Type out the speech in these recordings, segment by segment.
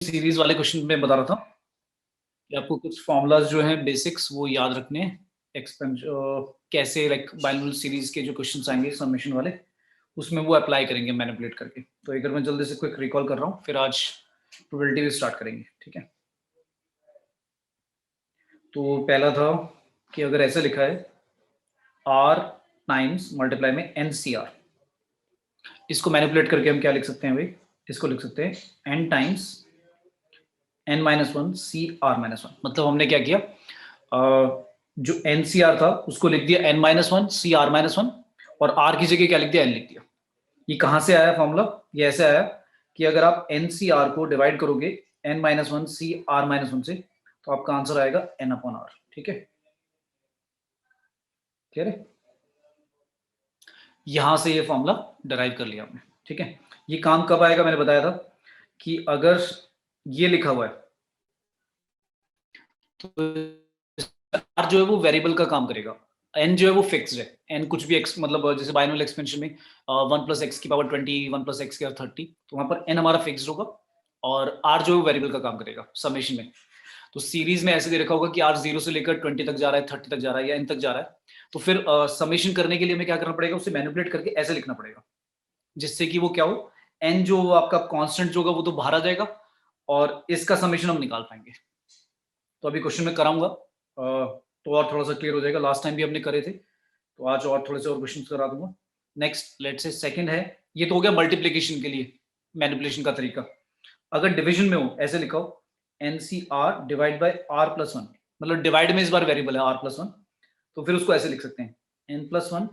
Series वाले question में बता रहा था कि आपको कुछ फॉर्मूलाज जो हैं बेसिक्स वो याद रखने हैं। कैसे लाइक बाइनोमियल सीरीज के जो क्वेश्चंस आएंगे समेशन वाले, उसमें वो अप्लाई करेंगे मैनिपुलेट करके। तो एक बार मैं जल्दी से क्विक रिकॉल कर रहा हूँ, फिर आज प्रोबेबिलिटी भी स्टार्ट करेंगे। ठीक है, तो पहला था कि अगर ऐसे लिखा है आर टाइम्स मल्टीप्लाई में एन सी आर, इसको मैनिपुलेट करके हम क्या लिख सकते हैं भाई? इसको लिख सकते हैं n times n minus one C r minus one. मतलब हमने क्या किया, जो एन सी आर था उसको लिख दिया n minus one C r minus one, और आर की जगह क्या लिख दिया? एन लिख दिया। ये कहां से आया फॉर्मूला? ये ऐसे आया कि अगर आप एन सी आर को डिवाइड करोगे n minus one C r minus one से, तो आपका आंसर आएगा एन अपॉन आर। ठीक है, क्लियर है? यहां से ये फॉर्मूला डिराइव कर लिया आपने। ठीक है, ये काम कब आएगा? मैंने बताया था कि अगर ये लिखा हुआ है तो आर जो है वो वेरिएबल का काम करेगा, एन जो है वो फिक्स्ड है। एन कुछ भी एक्स, मतलब जैसे बाइनोमियल एक्सपेंशन में 1 प्लस एक्स की पावर 20, 1 प्लस एक्स की पावर 30, तो वहां पर एन हमारा फिक्स्ड होगा और आर जो है वो वेरिएबल का काम करेगा समेशन में। तो सीरीज में ऐसे दे रखा होगा कि आर 0 से लेकर 20 तक जा रहा है, 30 तक जा रहा है या एन तक जा रहा है, तो फिर समेशन करने के लिए हमें क्या करना पड़ेगा? उसे मैनिपुलेट करके ऐसे लिखना पड़ेगा जिससे कि वो क्या हो, एन जो आपका कांस्टेंट जो होगा वो तो बाहर आ जाएगा और इसका समेशन हम निकाल पाएंगे। तो अभी क्वेश्चन में कराऊंगा तो और थोड़ा सा क्लियर हो जाएगा। लास्ट टाइम भी हमने करे थे, तो आज और थोड़े से और क्वेश्चन करा दूंगा। नेक्स्ट लेट से सेकंड है, ये तो हो गया मल्टीप्लीकेशन के लिए मैनिपुलेशन का तरीका। अगर डिवीजन में हो, ऐसे लिखा हो n C r divide by r plus one, मतलब डिवाइड में इस बार वेरिएबल है आर प्लस वन, तो फिर उसको ऐसे लिख सकते हैं n plus one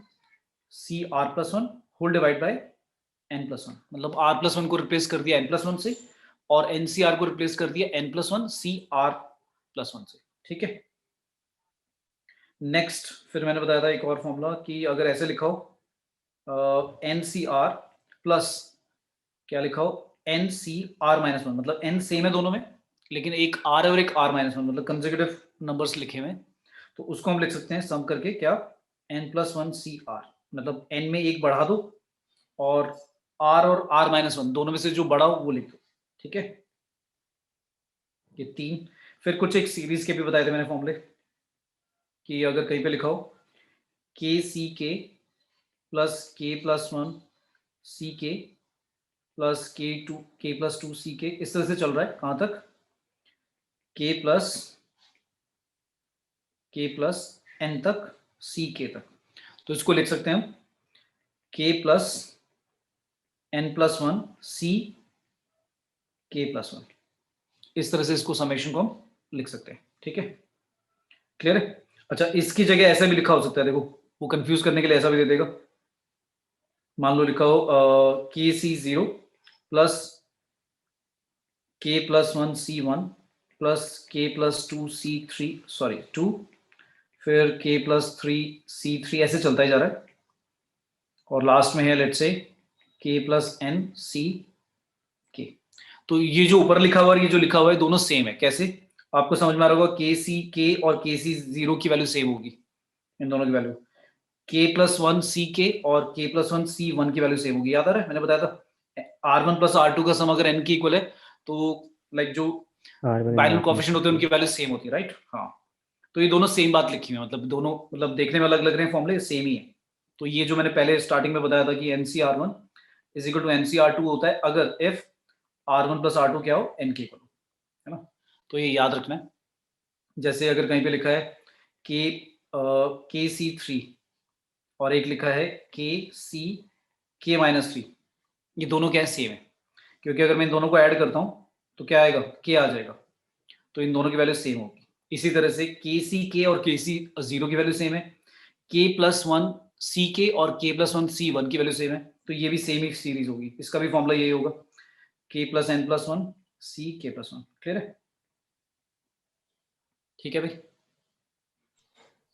C r plus one whole divide by n plus one. मतलब आर प्लस वन को रिप्लेस कर दिया एन प्लस वन से, और एन सी आर को रिप्लेस कर दिया n plus one C r plus one से। ठीक है, नेक्स्ट फिर मैंने बताया था एक और फॉर्मूला कि अगर ऐसे लिखा हो एन सी आर प्लस क्या लिखा हो n C r minus one, मतलब एन सेम है दोनों में लेकिन एक आर है और एक आर माइनस वन, मतलब कंसेक्यूटिव नंबर्स लिखे हुए हैं, तो उसको हम लिख सकते हैं सम करके क्या, n plus one C r, मतलब एन में एक बढ़ा दो और आर माइनस वन दोनों में से जो बड़ा हो वो लिख दो। ठीक है, ये तीन। फिर कुछ एक सीरीज के भी बताए थे मैंने फॉर्मूले कि अगर कहीं पे लिखा हो के सी के प्लस वन सी के प्लस के प्लस टू सी के, इस तरह से चल रहा है कहां तक, के प्लस एन तक सी के तक, तो इसको लिख सकते हैं हम के प्लस एन प्लस वन सी के प्लस वन। इस तरह से इसको समेशन को हम लिख सकते हैं। ठीक है, क्लियर है? अच्छा, इसकी जगह ऐसा भी लिखा हो सकता है, देखो वो कंफ्यूज करने के लिए ऐसा भी दे देगा। मान लो लिखा हो k C zero plus k plus one C one plus k plus two C three, sorry two, फिर k plus three C three, ऐसे चलता ही जा रहा है, और लास्ट में है लेट्स से के प्लस एन सी के। तो ये जो ऊपर लिखा हुआ है ये जो लिखा हुआ है दोनों सेम है। कैसे? आपको समझ में आ रहा होगा, के सी के और के सी जीरो की वैल्यू सेम होगी, इन दोनों की वैल्यू के प्लस वन सी के और k plus one C one की वैल्यू सेम होगी। याद आ रहा है? मैंने बताया था r one plus r two का सम अगर एन की इक्वल है तो लाइक जो बाइनोमियल कोएफिशिएंट होते हैं उनकी वैल्यू सेम होती है, राइट? हाँ, तो ये दोनों सेम बात लिखी हुई है, मतलब दोनों मतलब देखने में अलग लग रहे हैं फॉर्मूले, सेम ही है। तो ये जो मैंने पहले स्टार्टिंग में बताया था कि n C r one is equal to n C r two होता है अगर if r one plus r two क्या हो, एन के इक्वल हो, है ना? तो ये याद रखना है। जैसे अगर कहीं पे लिखा है के सी थ्री और एक लिखा है के सी के माइनस थ्री, ये दोनों क्या है? सेम है, क्योंकि अगर मैं इन दोनों को ऐड करता हूं तो क्या आएगा? के आ जाएगा, तो इन दोनों की वैल्यू सेम होगी। इसी तरह से के सी के और के सी जीरो की वैल्यू सेम है, के प्लस वन सी के और k plus one C one की वैल्यू सेम है, तो ये भी सेम ही सीरीज होगी। इसका भी फॉर्मूला यही होगा, के प्लस एन प्लस वन सी के प्लस वन। क्लियर है? ठीक है भाई?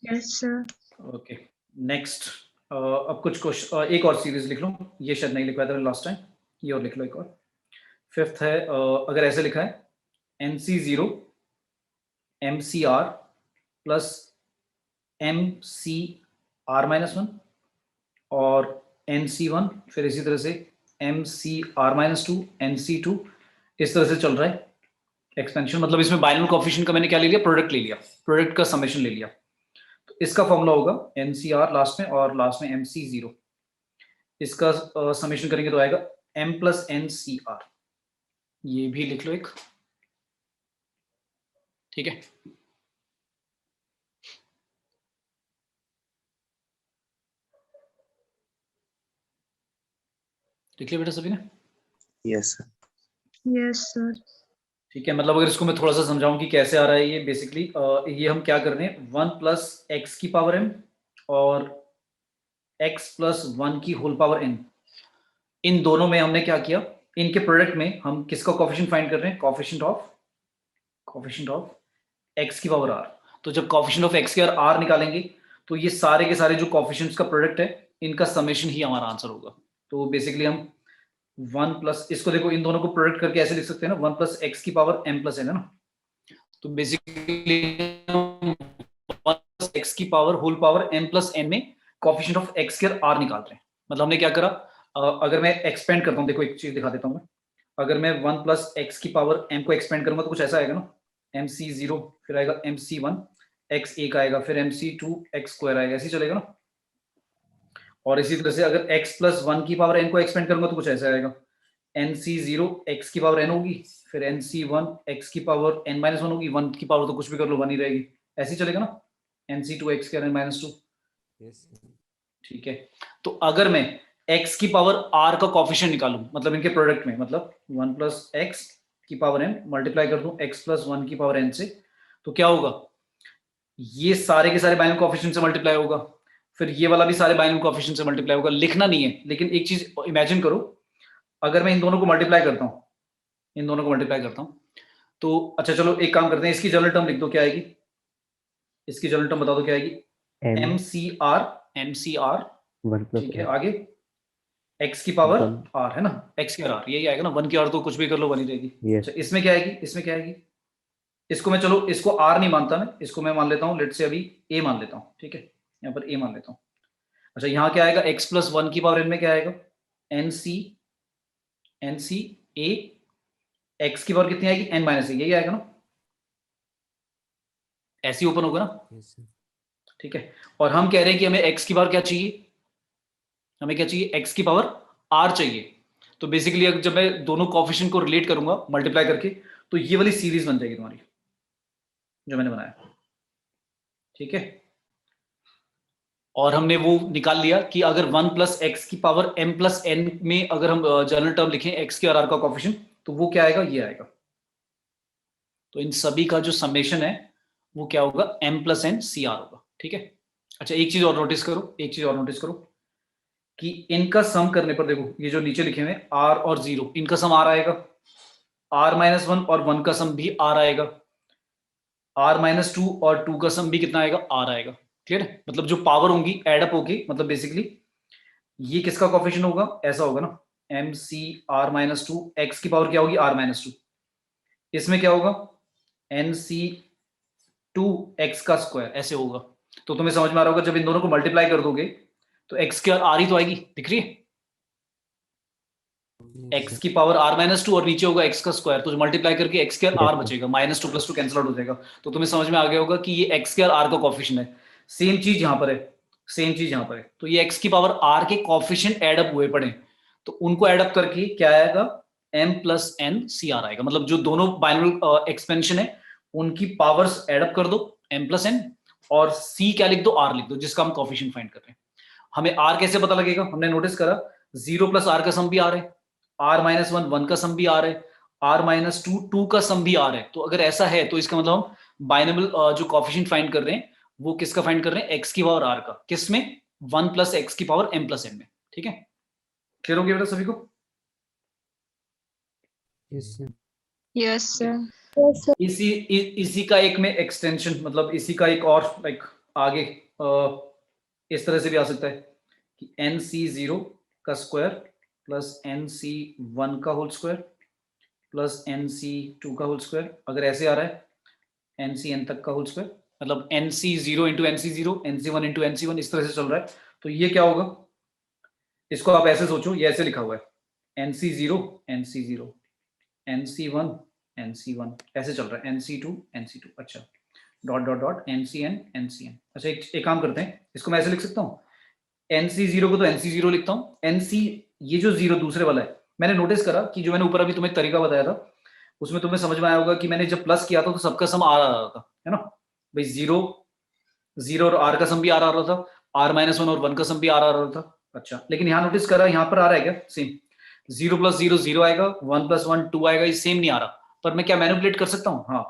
Yes sir. ओके, नेक्स्ट अब कुछ क्वेश्चन, एक और सीरीज लिख लूँ, ये शायद नहीं लिखवाया था लास्ट टाइम, ये और लिख लो एक और। फिफ्थ है अगर ऐसे लिखा है n C zero m C r plus m C r minus one और एन सी वन, फिर इसी तरह से m C r minus two n C two, इस तरह से चल रहा है, एक्सपेंशन मतलब इसमें बाइनोमियल कोएफिशिएंट का मैंने क्या ले लिया, प्रोडक्ट ले लिया, प्रोडक्ट का समेशन ले लिया। तो इसका फॉर्मूला होगा NCR लास्ट में और लास्ट में MC0, इसका समेशन करेंगे तो आएगा M प्लस NCR। ये भी लिख लो एक, ठीक है। लिख लिया बेटा सभी ने? Yes sir. Yes, sir. ठीक है, मतलब अगर इसको मैं थोड़ा सा समझाऊं कि कैसे आ रहा है ये, बेसिकली ये हम क्या कर रहे हैं, 1 प्लस एक्स की पावर m और x प्लस 1 की होल पावर n, इन दोनों में हमने क्या किया, इनके प्रोडक्ट में हम किसका कोएफिशिएंट फाइंड कर रहे हैं, कोएफिशिएंट ऑफ x की पावर r। तो जब कोएफिशिएंट ऑफ x की r निकालेंगे तो ये सारे के सारे जो कोएफिशिएंट्स का प्रोडक्ट है इनका समेशन ही हमारा आंसर होगा। तो बेसिकली हम 1 प्लस, इसको देखो इन दोनों को प्रोडक्ट करके ऐसे लिख सकते हैं ना, 1 प्लस एक्स की पावर m प्लस n है ना। तो बेसिकली एक्स की power whole power m plus n में कोएफिशिएंट ऑफ x के r निकाल रहे हैं। मतलब हमने क्या करा, अगर मैं एक्सपेंड करता हूँ, देखो एक चीज दिखा देता हूँ मैं, अगर मैं 1 प्लस एक्स की पावर m को एक्सपेंड करूंगा तो कुछ ऐसा आएगा ना, MC0 फिर आएगा MC1 x एक आएगा, फिर MC2 x स्क्वायर आएगा, ऐसे ही चलेगा ना। और इसी तरह से अगर x प्लस 1 की पावर n को एक्सपेंड करूंगा तो कुछ ऐसा आएगा, NC0 x की पावर n होगी, फिर NC1 x की पावर n माइनस 1 होगी, 1 की पावर तो कुछ भी कर लो 1 ही रहेगी, ऐसे ही चलेगा ना, NC2 x के n माइनस 2। ठीक है, तो अगर मैं x की पावर r का कोएफिशिएंट निकालूं, मतलब इनके प्रोडक्ट में, मतलब 1 प्लस एक्स की पावर n मल्टीप्लाई कर दूं x प्लस 1 की पावर n से, तो क्या होगा, ये सारे के सारे बाइनोमियल कोएफिशिएंट से मल्टीप्लाई होगा, फिर ये वाला भी सारे बाइनोमियल कोएफिशिएंट से मल्टीप्लाई होगा। लिखना नहीं है, लेकिन एक चीज इमेजिन करो, अगर मैं इन दोनों को मल्टीप्लाई करता हूं, इन दोनों को मल्टीप्लाई करता हूं, तो अच्छा चलो एक काम करते हैं, इसकी जनरल टर्म लिख दो, क्या आएगी, इसकी जनरल टर्म बता दो क्या आएगी, MCR, ठीक है, आगे x की पावर r है ना, x की r यही आएगा ना, 1 की r तो कुछ भी कर लो 1 ही रहेगी। अच्छा इसमें क्या आएगी, इसमें क्या आएगी, इसको मैं, चलो इसको r नहीं मानता मैं, इसको मैं मान लेता हूँ, लेट से अभी a मान लेता हूँ, ठीक है, यहाँ पर a मान लेता हूँ। अच्छा यहाँ क्या आएगा, x प्लस 1 की पावर n में क्या आएगा, NC a, x की पावर कितनी आएगी, n माइनस a, यही आएगा ना, ऐसे ही ओपन होगा ना। ठीक है, और हम कह रहे हैं कि हमें x की पावर क्या चाहिए, हमें क्या चाहिए, x की पावर r चाहिए। तो बेसिकली अगर जब मैं दोनों कोएफिशिएंट को रिलेट करूंगा मल्टीप्लाई करके, तो ये वाली सीरीज बन जाएगी तुम्हारी जो मैंने बनाया, ठीक है। और हमने वो निकाल लिया कि अगर 1 प्लस एक्स की पावर m प्लस n में अगर हम जनरल टर्म लिखें x के और r का कोएफिशिएंट, तो वो क्या आएगा, ये आएगा। तो इन सभी का जो समेशन है वो क्या होगा, m प्लस n CR होगा, ठीक है। अच्छा एक चीज और नोटिस करो, एक चीज और नोटिस करो कि इनका सम करने पर देखो, ये जो नीचे लिखे हुए r और 0, इनका सम r आएगा, r माइनस 1 और 1 का सम भी r आएगा, r माइनस 2 और 2 का सम भी कितना आएगा, r आएगा। क्लियर है, मतलब जो पावर होंगी एड अप होगी, मतलब बेसिकली ये किसका कोएफिशिएंट होगा, ऐसा होगा ना, MC r माइनस 2, एक्स की पावर क्या होगी, r माइनस 2, इसमें क्या होगा, NC2 x का स्क्वायर, ऐसे होगा। तो तुम्हें समझ में आ रहा होगा, जब इन दोनों को मल्टीप्लाई कर दोगे तो x की r ही तो आएगी, दिख रही है, x की पावर r माइनस 2 और नीचे होगा x का स्क्वायर, तो मल्टीप्लाई करके x के r बचेगा, माइनस 2 प्लस 2 कैंसिल आउट हो जाएगा। तो तुम्हें समझ में आ गया होगा कि ये x के r का कोएफिशिएंट है। सेम चीज यहां पर है, सेम चीज यहां पर है, तो ये x की पावर r के कोएफिशिएंट ऐड अप हुए पड़े, तो उनको ऐड अप करके क्या आएगा, m प्लस n CR आएगा। मतलब जो दोनों बाइनोमियल एक्सपेंशन है उनकी पावर्स ऐड अप कर दो, m प्लस n, और c क्या लिख दो, r लिख दो, जिसका हम कोएफिशिएंट फाइंड कर रहे हैं। हमें r कैसे पता लगेगा, हमने नोटिस करा 0 प्लस r का सम भी r है, r माइनस 1 1 का सम भी r है, r माइनस 2 2 का सम भी r है। तो अगर ऐसा है तो इसका मतलब हम बाइनोमियल जो कोएफिशिएंट फाइंड कर रहे हैं वो किसका फाइंड कर रहे हैं, x की पावर r का, किसमें, 1 प्लस एक्स की पावर m प्लस n में। ठीक है, क्लियर हो गया बेटा सभी को? Yes, sir. इसी का एक में एक्सटेंशन, मतलब इसी का एक और लाइक आगे इस तरह से भी आ सकता है कि NC0 का स्क्वायर प्लस NC1 का होल स्क्वायर प्लस NC2 का होल स्क्वायर, अगर ऐसे आ रहा है NCN तक का होल स्क्वायर, मतलब NC0 into NC0, NC1 into NC1, इस तरह से चल रहा है। तो ये क्या होगा, इसको आप ऐसे सोचो, ये ऐसे लिखा हुआ है NC0 NC0 NC1 NC1 ऐसे चल रहा है, NC2 NC2, अच्छा dot dot dot NCN NCN। अच्छा एक काम करते हैं, इसको मैं ऐसे लिख सकता हूँ, NC0 को तो NC0 लिखता हूँ, NC ये जो जीरो दूसरे वाला है, मैंने नोटिस करा कि जो मैंने ऊपर अभी तुम्हें तरीका बताया था उसमें तुम्हें समझ में आया होगा कि मैंने जब प्लस किया था तो सबका सम आ रहा था, है ना भाई, जीरो जीरो और आर का सम भी आ रहा था, R-1 और 1 का सम भी आ रहा था। अच्छा लेकिन यहाँ नोटिस करा, यहाँ पर आ रहा है क्या सेम, 0 + 0 0 आएगा, 1 + 1 2 आएगा, ये सेम नहीं आ रहा, पर मैं क्या मैनिपुलेट कर सकता हूँ, हाँ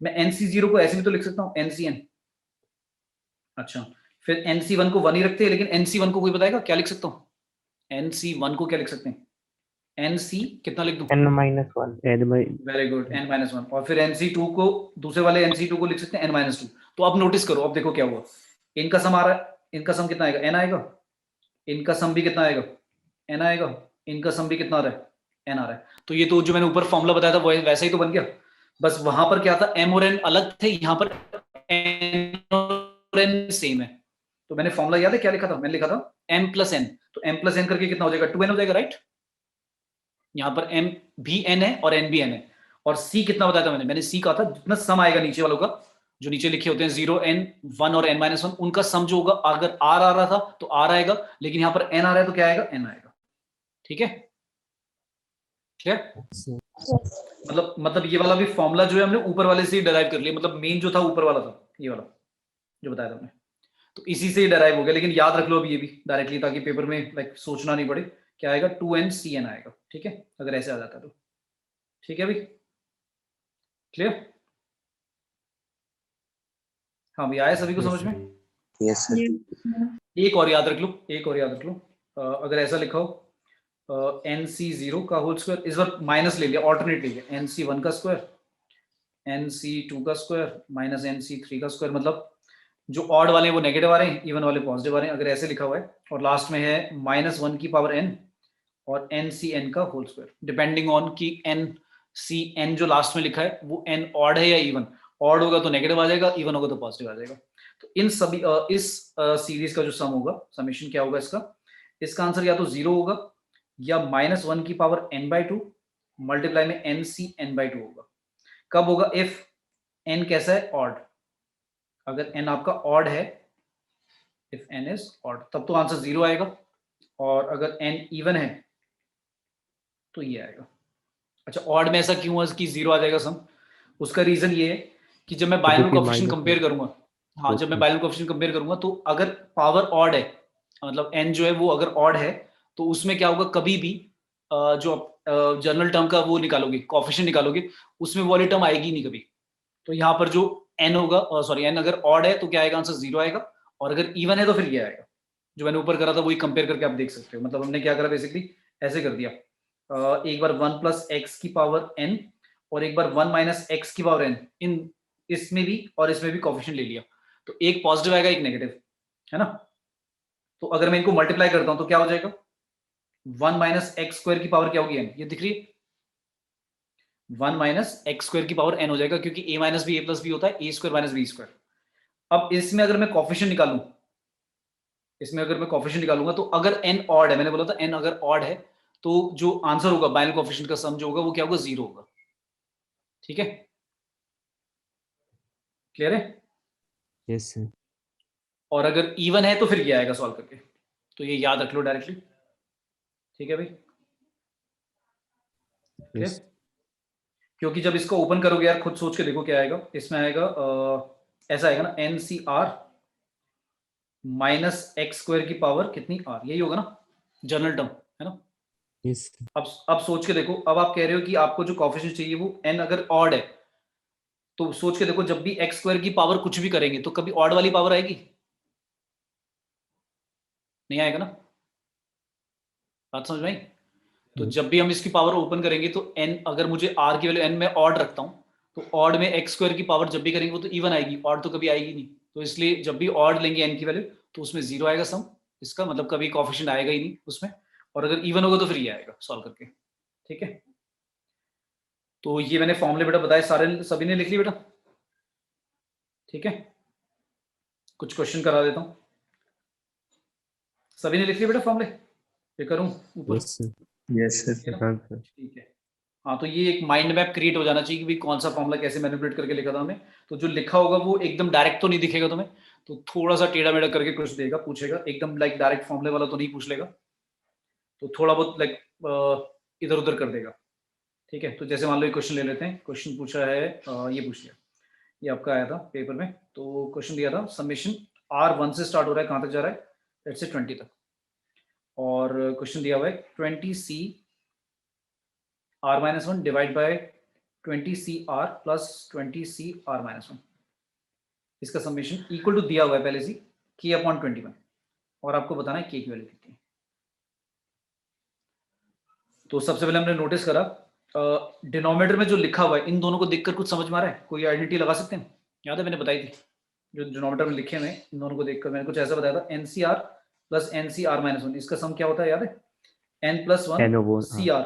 मैं NC0 को ऐसे भी तो लिख सकता हूँ NCN। अच्छा फिर NC1 को 1 ही रखते हैं, लेकिन NC1 को कोई बताएगा क्या लिख सकता हूँ, NC1 को क्या लिख सकते हैं, NC कितना लिख दूं, n-1 वेरी गुड n-1, और फिर NC2 को दूसरे वाले NC2 को लिख सकते हैं n-2। तो अब नोटिस करो, अब देखो क्या हुआ, इनका सम आ रहा है, इनका सम कितना आएगा, n आएगा, इनका सम भी कितना आएगा, n आएगा, इनका सम भी कितना आ रहा है, n आ रहा है। तो ये तो जो मैंने ऊपर फॉर्मूला बताया था वो वैसा ही तो बन गया, बस वहां पर क्या था, m और n अलग थे, यहाँ पर n और n सेम है। तो मैंने फॉर्मूला याद है क्या लिखा था, मैंने लिखा था m + n, तो m + n करके कितना हो जाएगा, 2n हो जाएगा, राइट। यहाँ पर m भी n है और n भी n है, और c कितना बताया था मैंने c कहा था जितना सम आएगा नीचे वालों का, जो नीचे लिखे होते हैं 0 n 1 और n-1, उनका सम जो होगा, अगर r आ रहा था तो r आएगा, लेकिन यहाँ पर n आ रहा है तो क्या आएगा, n आएगा। ठीक है, क्लियर। मतलब ये वाला भी फॉर्मूला जो है हमने ऊपर वाले से ही डिराइव कर लिया, मतलब मेन जो था ऊपर वाला था, ये वाला जो बताया था हमने, तो इसी से ही डिराइव हो गया। लेकिन याद रख लो अब ये भी डायरेक्टली, ताकि पेपर में लाइक सोचना नहीं पड़े, क्या आएगा, 2NCN आएगा। ठीक है, अगर ऐसे आ जाता तो ठीक है भाई, क्लियर। हाँ भाई, आया सभी को समझ में। Yes sir. एक और याद रख लो, एक और याद रख लो, अगर ऐसा लिखा हो NC0 का होल स्क्वायर, इस बार माइनस ले लिया, ऑल्टरनेट ले लिया, NC1 का स्क्वायर, NC2 का स्क्वायर माइनस NC3 का स्क्वायर, मतलब जो ऑड वाले हैं वो नेगेटिव आ रहे हैं, इवन वाले पॉजिटिव आ रहे हैं, अगर ऐसे लिखा हुआ है, और लास्ट में है -1 की पावर n और NCN का होल स्क्वायर, डिपेंडिंग ऑन कि NCN जो लास्ट में लिखा है वो n ऑड है या इवन, ऑड होगा तो नेगेटिव आ जाएगा, इवन होगा तो पॉजिटिव आ जाएगा। तो इन सभी इस सीरीज का जो सम होगा, समेशन क्या होगा इसका आंसर या तो 0 होगा या -1 की पावर n/2 मल्टीप्लाई में NCN/2 होगा। कब होगा, इफ n कैसा है, ऑड, अगर n आपका ऑड है, इफ n इज ऑड, तब तो आंसर 0 आएगा, और अगर n इवन है तो ये आएगा। अच्छा, ऑड में ऐसा क्यों है कि 0 आ जाएगा सम, उसका रीजन ये है कि जब मैं बाइनरी कोएफिशिएंट कंपेयर करूंगा, हाँ जब मैं बाइनरी कोएफिशिएंट कंपेयर करूंगा, तो अगर पावर ऑड है, मतलब n जो है वो अगर ऑड है, तो उसमें क्या होगा, कभी भी जो जनरल टर्म का वो निकालोगे, कोएफिशिएंट निकालोगे, उसमें वो वाली टर्म आएगी नहीं कभी। तो यहाँ पर जो n होगा, सॉरी n अगर ऑड है तो क्या आएगा, आंसर 0 आएगा, और अगर इवन है तो फिर ये आएगा। जो मैंने ऊपर करा था वही कंपेयर करके आप देख सकते हो, मतलब हमने क्या करा, बेसिकली ऐसे कर दिया, एक बार 1 + x की पावर n और एक बार 1 - x की पावर n, इन इसमें भी और इसमें भी कोएफिशिएंट ले लिया, तो एक पॉजिटिव आएगा एक नेगेटिव, है ना। तो अगर मैं इनको मल्टीप्लाई करता हूं तो क्या हो जाएगा, 1 - x² की पावर क्या होगी, n, ये दिख रही है, 1 - x² की पावर n हो जाएगा, क्योंकि a - b a + b होता है, a² - b²। अब इसमें अगर मैं कोएफिशिएंट निकालूं, इसमें अगर मैं कोएफिशिएंट निकालूंगा, तो अगर n ऑड है, मैंने बोला था n अगर ऑड है, तो जो आंसर होगा बाइनरी कोएफिशिएंट का सम जो होगा वो क्या होगा, 0 होगा। ठीक है, क्लियर है। Yes sir. और अगर इवन है तो फिर ये आएगा सॉल्व करके, तो ये याद रख लो डायरेक्टली। ठीक है भाई, क्लियर। यस क्योंकि जब इसको ओपन करोगे यार, खुद सोच के देखो क्या आएगा, इसमें आएगा ऐसा आएगा ना, NCR -x² की पावर कितनी r, यही होगा ना जनरल टर्म, है ना। यस अब सोच के देखो, अब आप कह रहे हो कि आपको जो कोएफिशिएंट चाहिए वो n अगर ऑड है, तो सोच के देखो, जब भी x² की पावर कुछ भी करेंगे तो कभी ऑड वाली पावर आएगी, नहीं आएगा ना, बात समझ में आई। तो जब भी हम इसकी पावर ओपन करेंगे तो n, अगर मुझे r की वैल्यू n में ऑड रखता हूं, तो ऑड में x² की पावर जब भी करेंगे वो तो इवन आएगी, ऑड तो कभी आएगी नहीं। तो इसलिए जब भी ऑड लेंगे n की वैल्यू, तो उसमें 0 आएगा सम, इसका मतलब कभी कोएफिशिएंट आएगा ही नहीं उसमें, और अगर इवन होगा तो फिर ये आएगा सॉल्व करके। ठीक है, तो ये मैंने फॉर्मूले बेटा बताए सारे, सभी ने लिख ली बेटा। ठीक है, कुछ क्वेश्चन करा देता हूं, सभी ने लिख लिया बेटा फॉर्मूले, ये करूं ऊपर, यस सर। Yes sir. ठीक है ना? ठीक है, हाँ, तो ये एक माइंड मैप क्रिएट हो जाना चाहिए कि भाई कौन सा फॉर्मूला कैसे मैनिपुलेट करके लिखा था हमें। तो जो लिखा होगा वो एकदम डायरेक्ट तो नहीं दिखेगा तुम्हें, तो थोड़ा सा टेढ़ा मेढ़ा करके कुछ देगा, पूछेगा, एकदम लाइक डायरेक्ट फॉर्मूले वाला तो नहीं पूछ लेगा, तो थोड़ा बहुत लाइक इधर उधर कर देगा। ठीक है, तो जैसे मान लो एक क्वेश्चन ले लेते हैं। क्वेश्चन पूछा है, ये पूछ लिया, ये आपका आया था पेपर में। तो क्वेश्चन दिया था समेशन R1 से स्टार्ट हो रहा है, कहाँ तक जा रहा है, लेट्स से 20 तक, और क्वेश्चन दिया हुआ है 20C R-1 divide by 20C R plus 20C R-1। इसका समेशन इक्वल टू दिया हुआ है पहले से K अपॉन 21, और आपको बताना है K की वैल्यू कितनी है। तो सबसे पहले हमने नोटिस करा डिनोमिनेटर में जो लिखा हुआ है, इन दोनों को देखकर कुछ समझ में आ रहा है, कोई आइडेंटिटी लगा सकते हैं? याद है मैंने बताई थी, जो डिनोमिनेटर में लिखे हुए हैं इन दोनों को देखकर मैंने कुछ ऐसा बताया था, NCR प्लस NCR-1, इसका सम क्या होता है याद है? N+1 CR।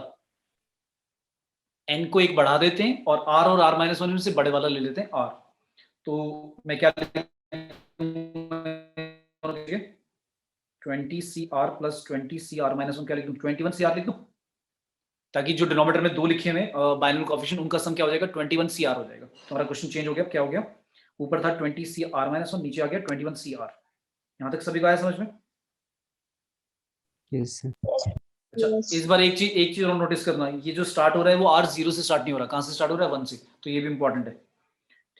N को एक बढ़ा देते हैं और R और R-1 में से बड़े वाला ले लेते हैं R। तो मैं क्या 20CR प्लस 20CR-1 क्या लिख दूं? 21CR लिख दूं, ताकि जो डिनोमिनेटर में 2 लिखे हुए बाइनोमियल कोएफिशिएंट उनका सम क्या हो जाएगा? 21CR हो जाएगा। तो हमारा क्वेश्चन चेंज हो गया, क्या हो गया? ऊपर था 20CR-1, नीचे आ गया 21CR। यहाँ तक सभी को आया समझ में? Yes, sir. अच्छा, Yes. इस बार एक चीज और नोटिस करना, ये जो स्टार्ट हो रहा है वो R0 से स्टार्ट नहीं हो रहा, कहाँ से स्टार्ट हो रहा है? 1 से, तो ये भी इंपॉर्टेंट है।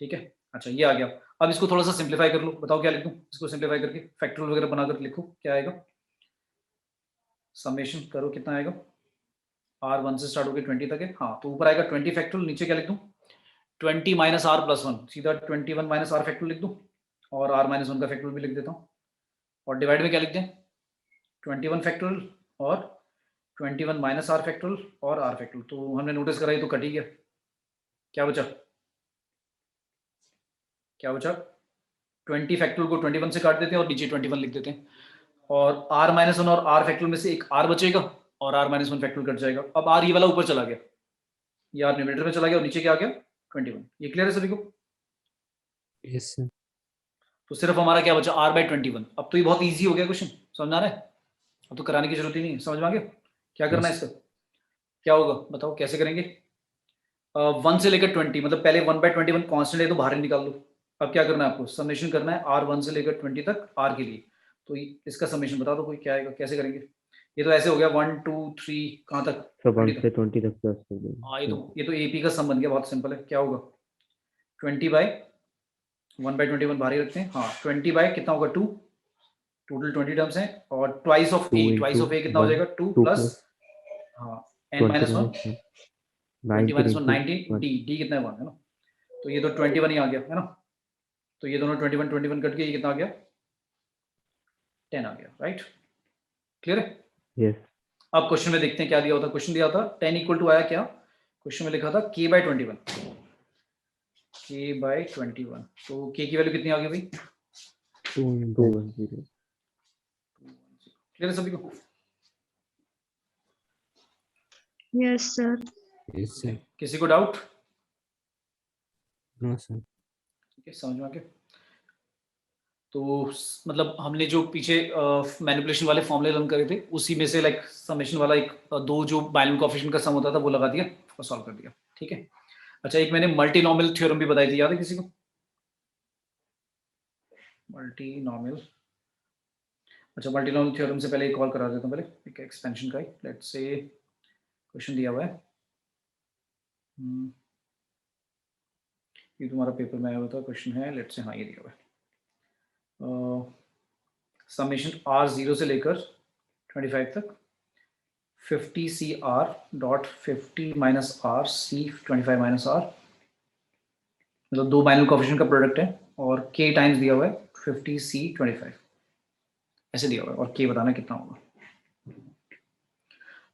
ठीक है, अच्छा ये आ गया। अब इसको थोड़ा सा सिंप्लीफाई कर लो, बताओ क्या लिख दूं? इसको सिंप्लीफाई करके फैक्टोरियल वगैरह बनाकर लिखो, क्या आएगा? समेशन करो, कितना आएगा? R1 से स्टार्ट होकर 20 तक है, हाँ, तो ऊपर आएगा 20 फैक्टोरियल, नीचे क्या लिख दूं? 20 माइनस R प्लस 1, सीधा 21 माइनस R फैक्टोरियल लिख दूं, और R-1 का फैक्टोरियल भी लिख देता हूँ, और डिवाइड में क्या लिख दें? 21 फैक्टोरियल और 21 माइनस R फैक्टोरियल और R फैक्टोरियल। तो हमने नोटिस करा ये तो कट ही गया, क्या बचा? क्या बचा? 20 फैक्टोरियल को 21 से काट देते हैं और नीचे 21 लिख देते हैं, और R-1 और R फैक्टोरियल में से एक R बचेगा और R-1 फैक्टोरियल कट जाएगा। अब R ये वाला ऊपर चला गया, ये R न्यूमरेटर में चला गया और नीचे क्या आ गया? 21। ये क्लियर है सभी को? Yes, sir. तो सिर्फ हमारा क्या बचा? R/21। अब तो ये बहुत ईजी हो गया क्वेश्चन, समझ आ रहा है? अब तो कराने की जरूरत ही नहीं है, समझ में आ गया? क्या करना है Yes. इसका? क्या होगा बताओ, कैसे करेंगे? 1 से लेकर 20, मतलब पहले 1/21 कांस्टेंट है तो बाहर ही निकाल लो। अब क्या करना है आपको? समेशन करना है R1 से लेकर 20 तक R के लिए। तो इसका समेशन बता दो कोई, क्या आएगा, कैसे करेंगे? ये तो ऐसे हो गया 1 2 3 कहाँ तक? So 1 20 से तक। 20 तक प्लस कर देंगे. हाँ, ये तो AP का सम बन गया, बहुत सिंपल है। क्या होगा? 1/21 बाहर ही रखते हैं, हाँ, 20 बाय कितना होगा? 2, टोटल 20 टर्म्स हैं, और twice of 2 A, twice of A कितना हो into जाएगा? 2 2 प्लस, plus हाँ, 20 n-1, minus 1. 20 19 -1 into 19, 1. D कितना है? 1 है ना, तो ये तो 21 ही आ गया है ना, तो ये दोनों 21 21 कट के ये कितना आ गया? 10 आ गया, राइट? क्लियर है? Yes. अब क्वेश्चन में देखते हैं क्या दिया होता। क्वेश्चन दिया था 10 इक्वल टू आया क्या? क्वेश्चन में लिखा था K/21, K/21, तो K की वैल्यू कितनी आ गई भाई? 2 into 1 0. क्लियर है सभी को? Yes, sir. Yes, sir. किसी को डाउट? No, sir. ठीक है, समझ में आ गया? तो मतलब हमने जो पीछे मैनिपुलेशन वाले फॉर्मूले रन करे थे उसी में से लाइक समेशन वाला एक दो जो बाइनोमियल कोएफिशिएंट का सम होता था वो लगा दिया और सॉल्व कर दिया। ठीक है, अच्छा एक मैंने मल्टीनोमियल थ्योरम भी बताई थी, याद है किसी को? मल्टीनोमियल, अच्छा मल्टीनोमियल थ्योरम से पहले एक कॉल करा देता हूँ, पहले एक एक्सपेंशन का ही। लेट्स से क्वेश्चन दिया हुआ है, ये तुम्हारा पेपर में आया हुआ था क्वेश्चन है, लेट्स से, हाँ ये दिया हुआ है, समेशन R0 से लेकर 25 तक 50CR dot 50 minus R C 25 minus R, मतलब दो बाइनोमियल कोएफिशिएंट का प्रोडक्ट है, और K टाइम्स दिया हुआ है 50C 25, ऐसे दिया हुआ है, और K बताना कितना होगा।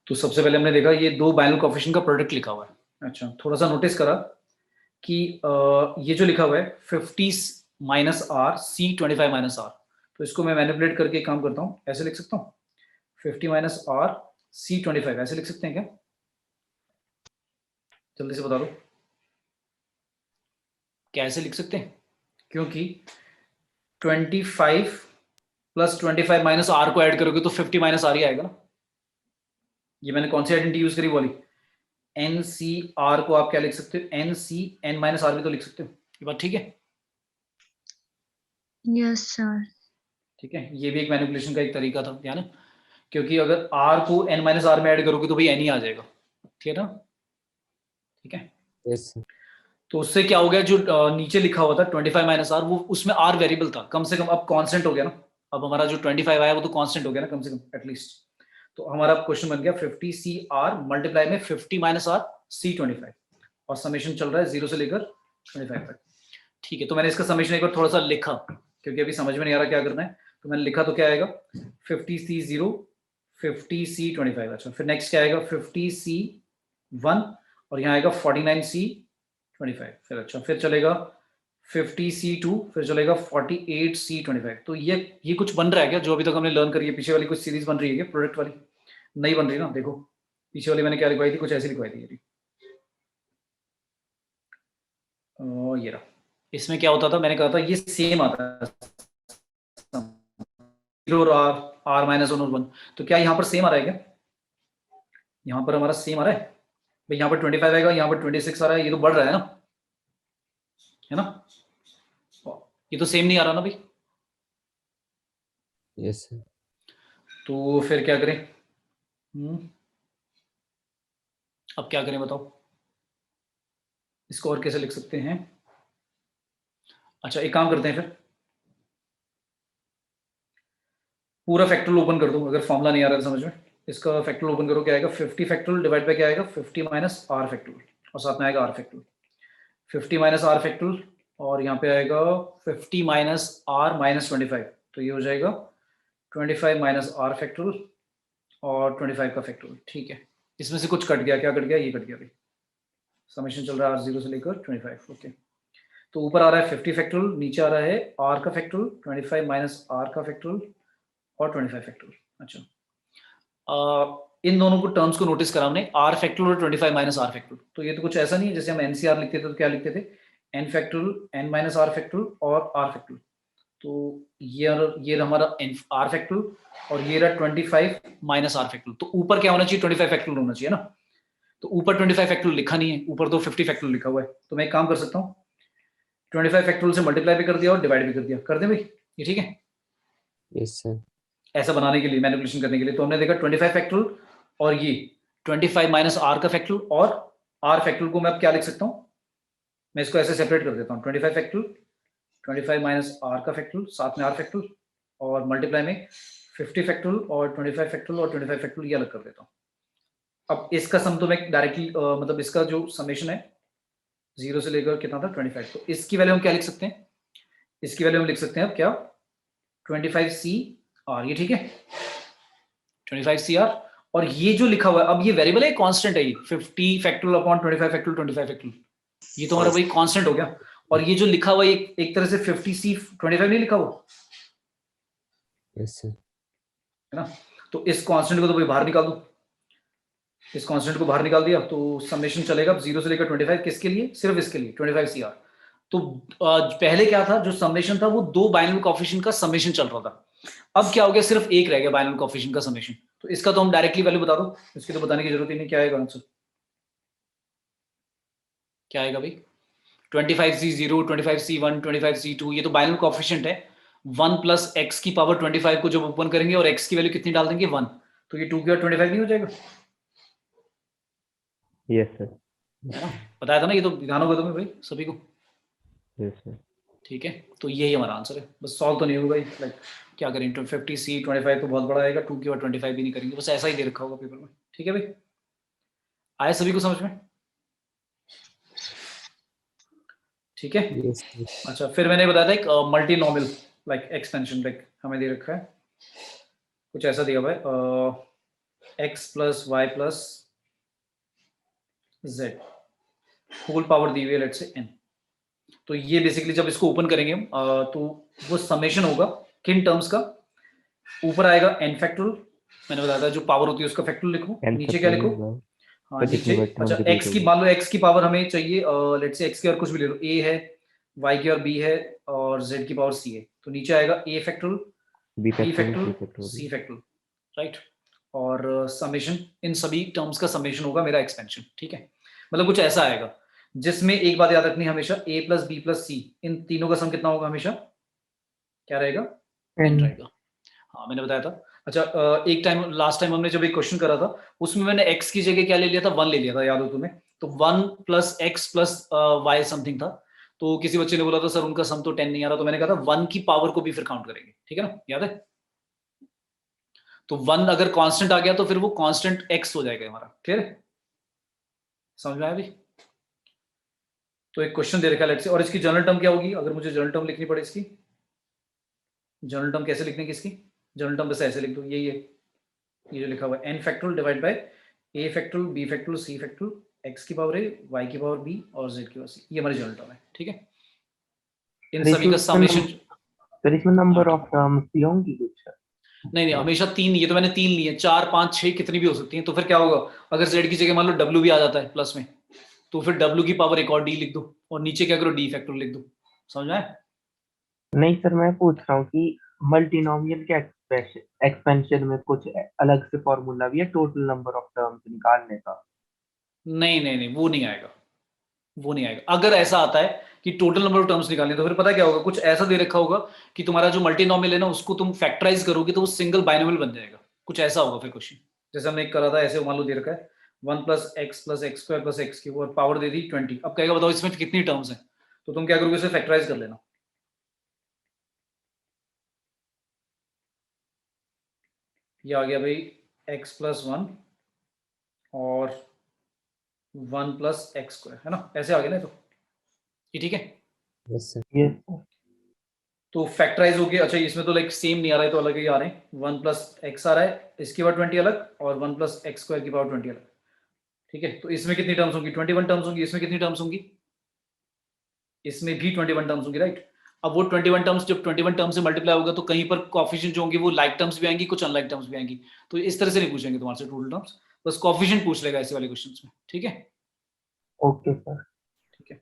तो सबसे पहले हमने देखा ये दो बाइनोमियल कोएफिशिएंट का प्रोडक्ट लिखा हुआ है। अच्छा, थोड़ा सा नोटिस करा कि ये जो लिखा हुआ है 50 minus R C 25 minus R, तो इसको मैं मैनिपुलेट करके काम करता हूँ, ऐसे लिख सकता हूँ 50 माइनस R C 25, ऐसे लिख सकते हैं क्या? जल्दी से बता दो, कैसे लिख सकते हैं? क्योंकि 25 प्लस 25 माइनस R को ऐड करोगे तो 50 माइनस R ही आएगा ना। ये मैंने कौन सी आइडेंटिटी यूज करी वाली? एन सी आर को आप क्या लिख सकते हो, n C n minus r भी तो लिख सकते हो। ये बात ठीक है? Yes, sir. ठीक है, ये भी एक मैनिपुलेशन का एक तरीका था, क्या ना, क्योंकि अगर आर को एन माइनस आर में ऐड करोगे तो भाई एन ही आ जाएगा, ठीक है ना? ठीक है, Yes, sir. तो उससे क्या हो गया, जो नीचे लिखा हुआ था 25 माइनस आर, वो उसमें आर वेरिएबल था, कम से कम अब कांस्टेंट हो गया ना। अब हमारा जो 25 आया वो तो कांस्टेंट हो गया ना, कम से कम एटलीस्ट। तो हमारा क्वेश्चन बन गया 50 सी आर मल्टीप्लाई में 50 माइनस आर सी 25, और समेशन चल रहा है 0 से लेकर 25 तक। ठीक है, तो मैंने इसका समेशन एक बार थोड़ा सा लिखा, क्योंकि अभी समझ में नहीं आ रहा क्या करना है, तो मैंने लिखा तो क्या आएगा 50 सी 0 50 सी 25। अच्छा, फिर नेक्स्ट क्या आएगा 50 सी 1, और यहाँ आएगा 49 सी 25। फिर अच्छा, फिर चलेगा 50 सी 2, फिर चलेगा 48 सी 25। तो ये कुछ बन रहा है क्या, जो अभी तक हमने लर्न करी है? पीछे वाली कुछ सीरीज बन रही है क्या, प्रोडक्ट वाली? नहीं बन रही ना, देखो पीछे वाली मैंने क्या लिखवाई थी, कुछ ऐसी लिखवाई थी ये। ये रहा, इसमें क्या होता था, मैंने कहा था ये सेम आता है, 0 और आर, आर माइनस 1 और 1। तो क्या यहाँ पर सेम आ रहा है क्या? यहाँ पर हमारा सेम आ रहा है भाई, यहाँ पर 25 आएगा, यहाँ पर 26 आ रहा है, ये तो बढ़ रहा है ना, है ना? ये तो सेम नहीं आ रहा ना भाई। Yes, sir. तो फिर क्या करें? अब क्या करें बताओ, इसको और कैसे लिख सकते हैं? अच्छा, एक काम करते हैं, फिर पूरा फैक्टोरियल ओपन कर दो, अगर फॉर्मूला नहीं आ रहा है समझ में। इसका फैक्टोरियल ओपन करो, क्या आएगा 50 फैक्टोरियल डिवाइड बाय क्या आएगा 50 माइनस आर फैक्टोरियल, और साथ में आएगा r factorial. 50 minus r factorial, और यहाँ पे आएगा 50 माइनस आर माइनस 25, तो ये हो जाएगा 25 माइनस आर फैक्टोरियल और 25 का फैक्टोरियल। ठीक है, इसमें से कुछ कट गया, क्या कट गया? ये कट गया भाई, समेशन चल रहा है R0 से लेकर 25। ओके, तो ऊपर आ रहा है 50 फैक्टोरियल, नीचे आ रहा है आर का फैक्टोरियल, 25 माइनस आर का फैक्टोरियल और 25 फैक्टोरियल। अच्छा, इन दोनों को टर्म्स को नोटिस करा हमने, आर फैक्टोरियल और 25 माइनस आर फैक्टोरियल। तो ये तो कुछ ऐसा नहीं है, जैसे हम एनसीआर लिखते थे तो क्या लिखते थे, n factorial n minus r factorial और आर फैक्टोरियल। तो ये हमारा आर फैक्टोरियल, और ये रहा 25 माइनस आर फैक्टोरियल। तो ऊपर क्या होना चाहिए, 25 फैक्टोरियल होना चाहिए ना। तो ऊपर 25 फैक्टोरियल लिखा नहीं है, ऊपर तो 50 फैक्टोरियल लिखा हुआ है। तो मैं एक काम कर सकता हूँ, 25 फैक्टोरियल से मल्टीप्लाई भी कर दिया और डिवाइड भी कर दिया, कर दें भाई, ये ठीक है? Yes, sir. ऐसा बनाने के लिए, मैनिपुलेशन करने के लिए। तो हमने देखा 25 फैक्टोरियल और ये 25 माइनस आर का फैक्टोरियल, और आर फैक्टोरियल को मैं अब क्या लिख सकता हूँ, मैं इसको ऐसे सेपरेट कर देता हूँ, 25 फैक्टोरियल 25 माइनस आर का फैक्टोरियल, साथ में आर फैक्टोरियल, और मल्टीप्लाई में 50 फैक्टोरियल और 25 फैक्टोरियल और 25 फैक्टोरियल, ये अलग कर देता हूँ। अब इसका सम तो मैं डायरेक्टली मतलब इसका जो समेशन है 0 से लेकर कितना था 25, तो इसकी वैल्यू हम क्या लिख सकते हैं, इसकी वैल्यू हम लिख सकते हैं अब क्या 25 सी आर, ये ठीक है 25 सी आर। और ये जो लिखा हुआ है, अब ये वेरिएबल है कांस्टेंट है, ये 50 फैक्टोरियल अपॉन 25 फैक्टोरियल 25 फैक्टोरियल, ये तो हमारा वही कांस्टेंट हो गया। और ये जो लिखा हुआ है एक तरह से 50 सी 25 नहीं लिखा हुआ Yes, sir. है ना। तो इस कांस्टेंट को तो भाई बाहर निकाल दो, इस कांस्टेंट को बाहर निकाल दिया, तो समेशन चलेगा 0 से लेकर 25, किसके लिए, सिर्फ इसके लिए 25 सी आर। तो पहले क्या था, जो समेशन था वो दो बाइनरी कोएफिशिएंट का समेशन चल रहा था, अब क्या हो गया, सिर्फ एक रह गया बाइनरी कोएफिशिएंट का समेशन। तो इसका तो हम डायरेक्टली वैल्यू बता दो, इसकी तो बताने की जरूरत ही नहीं। क्या आएगा आंसर, क्या आएगा भाई 25C0 25C1 25C2, ये तो बाइनरी कोएफिशिएंट है। 1 प्लस एक्स की पावर 25 को जब ओपन करेंगे और एक्स की वैल्यू कितनी डाल देंगे 1, तो ये 2 की और 25 नहीं हो जाएगा? Yes, sir. बताया था ना, ये तो ध्यान होगा तुम्हें भाई सभी को। Yes, sir. ठीक है, तो यही हमारा आंसर है, बस सॉल्व तो नहीं होगा भाई, लाइक क्या करें, 50 सी 25 तो बहुत बड़ा आएगा, 2 की और 25 भी नहीं करेंगे, बस ऐसा ही दे रखा होगा पेपर में। ठीक है भाई, आए सभी को समझ में? ठीक है। Yes, sir. अच्छा, फिर मैंने बताया था एक मल्टीनोमियल लाइक एक्सपेंशन, लाइक हमें दे रखा है कुछ ऐसा दिया हुआ है, x plus y plus z whole power दी हुई है, लेट्स से n। तो ये बेसिकली जब इसको ओपन करेंगे हम तो वो समेशन होगा किन टर्म्स का, ऊपर आएगा n फैक्टोरियल, मैंने बताया था जो पावर होती है उसका फैक्टोरियल लिखो, And नीचे क्या लिखो, factorial, हाँ तो जितनी नीचे, बढ़ती है अच्छा उनकी x की डिवीजन। मान लो x की पावर हमें चाहिए, लेट्स से x की और कुछ भी ले लो, a है, y की और b है, और z की पावर c है, तो नीचे आएगा a factorial B b factorial, C factorial factorial. c factorial, right. और समेशन, इन सभी टर्म्स का समेशन होगा मेरा एक्सपेंशन, ठीक है। मतलब कुछ ऐसा आएगा जिसमें एक बात याद रखनी है हमेशा, a प्लस बी प्लस सी, इन तीनों का सम कितना होगा हमेशा, क्या रहेगा, 10 रहेगा। हाँ मैंने बताया था। अच्छा एक टाइम, लास्ट टाइम हमने जब एक क्वेश्चन करा था उसमें मैंने x की जगह क्या ले लिया था, 1 ले लिया था, याद हो तुम्हें? तो 1 plus x plus Y something था। तो किसी बच्चे ने बोला था सर उनका सम तो 10 नहीं आ रहा, तो मैंने कहा था 1 की पावर को भी फिर काउंट करेंगे, ठीक है ना, याद है? तो 1 अगर कांस्टेंट आ गया तो फिर वो कांस्टेंट x हो जाएगा हमारा, क्लियर है? समझ में आया अभी? तो एक क्वेश्चन दे रखा है लेट्स से, और इसकी जनरल टर्म क्या होगी अगर मुझे जनरल टर्म लिखनी पड़े इसकी? जनरल टर्म कैसे लिखने की इसकी? जनरल टर्म बस ऐसे लिख दो, ये जो लिखा हुआ है n factorial divide by a factorial b factorial c factorial x की पावर a y की पावर b और z की पावर c, ये हमारी जनरल टर्म है, ठीक है। इन सभी का समेशन, सर इसमें नंबर ऑफ टर्म्स भी होंगी कुछ? नहीं हमेशा 3, ये तो मैंने 3 लिए, 4 5 6 कितनी भी हो सकती हैं। तो फिर क्या होगा अगर z की जगह मान लो w भी आ जाता है प्लस में, तो फिर w की पावर एक और d लिख दो और नीचे क्या करो d फैक्टोरियल लिख दो, समझ में आया? नहीं सर, मैं पूछ रहा हूँ कि मल्टीनोमियल के एक्सपेंशन में कुछ अलग से फॉर्मूला भी है टोटल नंबर ऑफ टर्म्स निकालने का? नहीं वो नहीं आएगा, वो नहीं आएगा। अगर ऐसा आता है कि टोटल नंबर ऑफ टर्म्स निकालने, तो फिर पता क्या होगा, कुछ ऐसा दे रखा होगा कि तुम्हारा जो मल्टीनोमियल है ना उसको तुम फैक्टराइज करोगे तो वो सिंगल बाइनोमियल बन जाएगा, कुछ ऐसा होगा फिर क्वेश्चन। जैसे हमने एक करा था, ऐसे मान लो दे रखा है 1 plus x square plus x की और पावर दे दी 20। अब कहेगा बताओ इसमें कितनी टर्म्स हैं, तो तुम क्या करोगे, इसे फैक्टराइज कर लेना। ये आ गया भाई x प्लस 1 और 1 प्लस एक्स स्क्वायर, है ना, ऐसे आ गया ना, तो ये ठीक है। Yes sir. ये तो फैक्टराइज हो गया। अच्छा इसमें तो लाइक सेम नहीं आ रहा है, तो अलग ही आ रहे हैं। 1 प्लस एक्स आ रहा है, इसकी पावर 20 अलग, और 1 प्लस एक्स स्क्वायर की पावर 20 अलग, ठीक है। तो इसमें कितनी टर्म्स होंगी, 21 टर्म्स होंगी। इसमें कितनी टर्म्स होंगी, इसमें भी 21 टर्म्स होंगी, राइट। अब वो 21 टर्म्स जब 21 टर्म्स से मल्टीप्लाई होगा तो कहीं पर कोएफिशिएंट जो होंगे वो लाइक टर्म्स भी आएंगी, कुछ अनलाइक टर्म्स भी आएंगी। तो इस तरह से नहीं पूछेंगे तुम्हारे से टोटल टर्म्स, बस कोएफिशिएंट पूछ लेगा ऐसे वाले क्वेश्चंस में, ठीक है। Okay sir. ठीक है,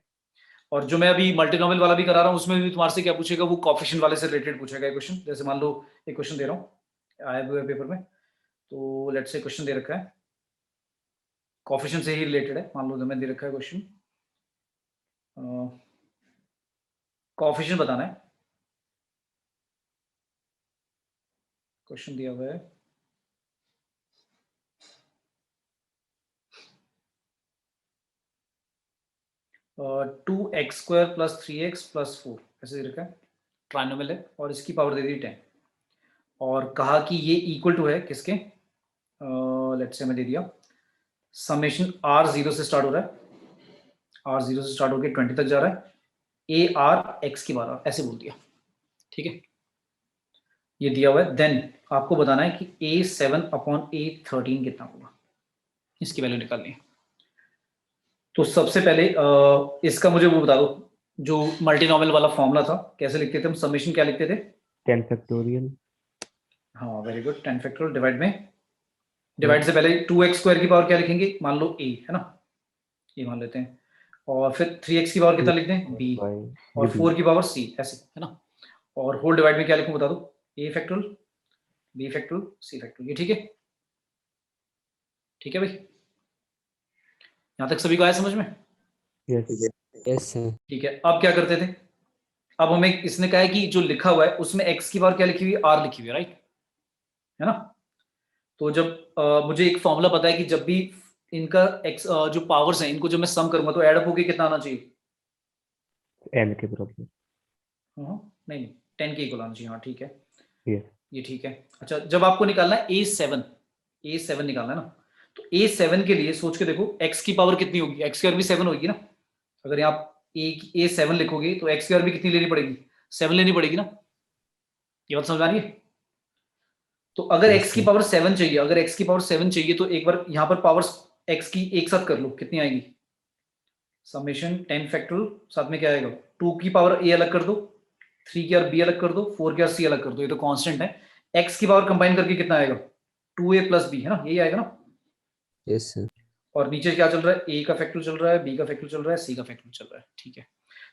और जो मैं अभी मल्टीनोमियल वाला भी करा रहा हूँ उसमें भी तुम्हारे से क्या पूछेगा, वो कोएफिशिएंट वाले से रिलेटेड पूछेगा क्वेश्चन। जैसे मान लो एक क्वेश्चन दे रहा हूँ, आया हुआ है पेपर में, तो लेट्स से क्वेश्चन दे रखा है कोएफिशिएंट से ही रिलेटेड है। मान लो हमें दे रखा है क्वेश्चन, कोएफिशिएंट बताना है। क्वेश्चन दिया हुआ है 2x square plus 3x plus 4, ऐसे दे रखा है, ट्राइनोमियल है और इसकी पावर दे दी 10, और कहा कि ये इक्वल टू है किसके, लेट्स से मैं दे दिया समेशन r 0 से स्टार्ट हो रहा है, r 0 से स्टार्ट होकर 20 तक जा रहा है, a r x की पावर, ऐसे बोल दिया, ठीक है। ये दिया हुआ है, देन आपको बताना है कि a7 अपॉन a13 कितना होगा, इसकी वैल्यू निकालनी है। तो सबसे पहले इसका मुझे वो बता दो, जो मल्टीनोमियल वाला फॉर्मूला था कैसे लिखते थे हम, समेशन क्या लिखते थे? 10 फैक्टोरियल। हाँ वेरी गुड, 10 फैक्टोरियल डिवाइड में, डिवाइड से पहले 2x स्क्वायर की पावर क्या लिखेंगे, मान लो a है ना, ये मान लेते हैं, और फिर 3x की पावर कितना लिखते हैं b, और 4 की पावर c, ऐसे है ना। और होल डिवाइड में क्या लिखूं बता दो, a factorial b factorial c factorial, ये ठीक है, ठीक है भाई, यहाँ तक सभी को आया समझ में? Yes yes sir. ठीक है, अब क्या करते थे, अब हमें इसने कहा है कि जो लिखा हुआ है उसमें x की पावर क्या लिखी हुई है, r लिखी हुई है, राइट, है ना। तो जब मुझे एक फॉर्मूला पता है कि जब भी इनका x जो पावर्स हैं इनको जब मैं सम करूंगा तो एड अप होके कितना आना चाहिए, n के बराबर। नहीं 10 के इक्वल आना चाहिए, हाँ ठीक है, यस। ये ठीक है। अच्छा जब आपको निकालना है a7 निकालना है ना, तो a7 के लिए सोच के देखो x की पावर कितनी होगी, x की पावर भी 7 होगी ना। अगर आप a7 लिखोगे तो x की पावर भी कितनी लेनी पड़ेगी, 7 लेनी पड़ेगी ना, ये बात समझ आ रही है। तो अगर Yes, x की sir. पावर 7 चाहिए, अगर x की पावर 7 चाहिए तो एक बार यहाँ पर पावर्स x की एक साथ कर लो, कितनी आएगी, समेशन 10 फैक्टोरियल, साथ में क्या आएगा 2 की पावर a अलग कर दो, 3 की पावर b अलग कर दो, 4 की पावर c अलग कर दो, ये तो कांस्टेंट है। x की पावर कंबाइन करके कितना आएगा, 2a प्लस b, है ना, यही आएगा ना। Yes sir. और नीचे क्या चल रहा है, a का फैक्टोरियल चल रहा है, b का फैक्टोरियल चल रहा है, c का फैक्टोरियल चल रहा है, ठीक है।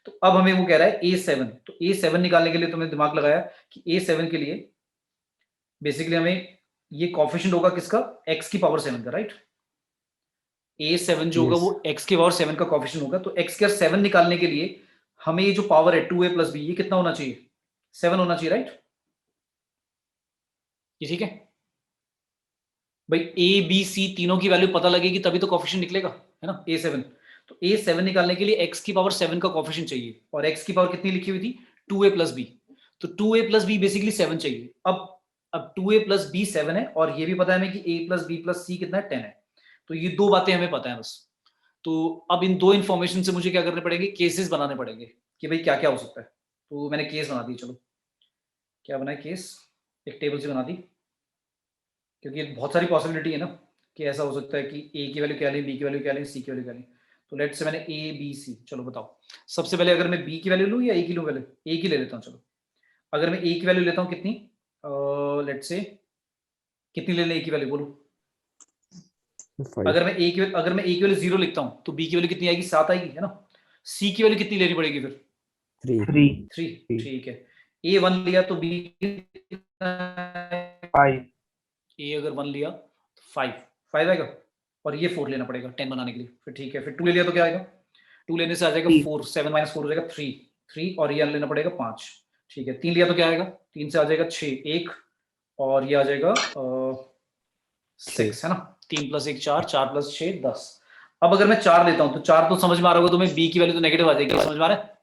तो अब हमें वो कह रहा है a7, तो a7 निकालने के लिए तुमने दिमाग लगाया कि a7 के लिए बेसिकली हमें ये कोफिशिएंट होगा किसका, x की पावर 7 का, राइट। a7 जो होगा Yes. वो x की पावर 7 का कोफिशिएंट होगा। तो x के 7 निकालने के लिए हमें ये जो पावर है 2a प्लस बी, ये कितना होना चाहिए, 7 होना चाहिए, राइट। ये ठीक है भाई, a b c तीनों की वैल्यू पता लगेगी तभी तो कोफिशिएंट निकलेगा, है ना। a7, तो a7 निकालने के लिए x की पावर 7 का कोफिशिएंट चाहिए, और x की पावर कितनी लिखी हुई थी, 2a प्लस बी। तो 2a प्लस बी बेसिकली 7 चाहिए। अब 2a प्लस बी 7 है, और ये भी पता है हमें कि a प्लस बी प्लस सी कितना है, 10 है। तो ये दो बातें हमें पता है बस। तो अब इन दो इंफॉर्मेशन से मुझे क्या करने पड़ेंगे, केसेस बनाने पड़ेंगे कि भाई क्या क्या हो सकता है। तो मैंने केस बना दी, चलो क्या बनाए, केस एक टेबल से बना दी, क्योंकि बहुत सारी पॉसिबिलिटी है ना कि ऐसा हो सकता है कि ए की वैल्यू क्या लें, बी की वैल्यू क्या लें, सी की वैल्यू क्या लें। तो लेट से मैंने ए बी सी, चलो बताओ सबसे पहले अगर मैं बी की वैल्यू लूँ या ए की लूँ, वैल्यू ए की ले लेता हूँ। चलो अगर मैं ए की वैल्यू लेता हूँ कितनी, लेट से कितनी ले लें ए की वैल्यू, बोलो। 5. अगर मैं ए की वैल्यू 0 लिखता हूँ तो बी की वैल्यू कितनी आएगी, 7 आएगी, है ना। सी की वैल्यू कितनी लेनी पड़ेगी फिर, 3. 3. 3, ठीक है। ए 1 लिया तो बी 5. ए अगर 1 लिया तो 5 आएगा, और ये 4 लेना पड़ेगा 10 बनाने के लिए, फिर ठीक है। फिर 2 ले लिया तो क्या आएगा, 2 लेने से आ जाएगा 4, 7 माइनस 4 हो जाएगा 3, और ये लेना पड़ेगा 5, ठीक है। 3 लिया तो क्या आएगा, 3 से आ जाएगा 6, 1, और ये आ जाएगा 6, है ना। 3 प्लस 1 4, 4 प्लस 6 10। अब अगर मैं 4 लेता हूं तो 4 तो समझ में आ रहा होगा तुम्हें, बी की वैल्यू तो नेगेटिव आ जाएगी, समझ में आ रहा है।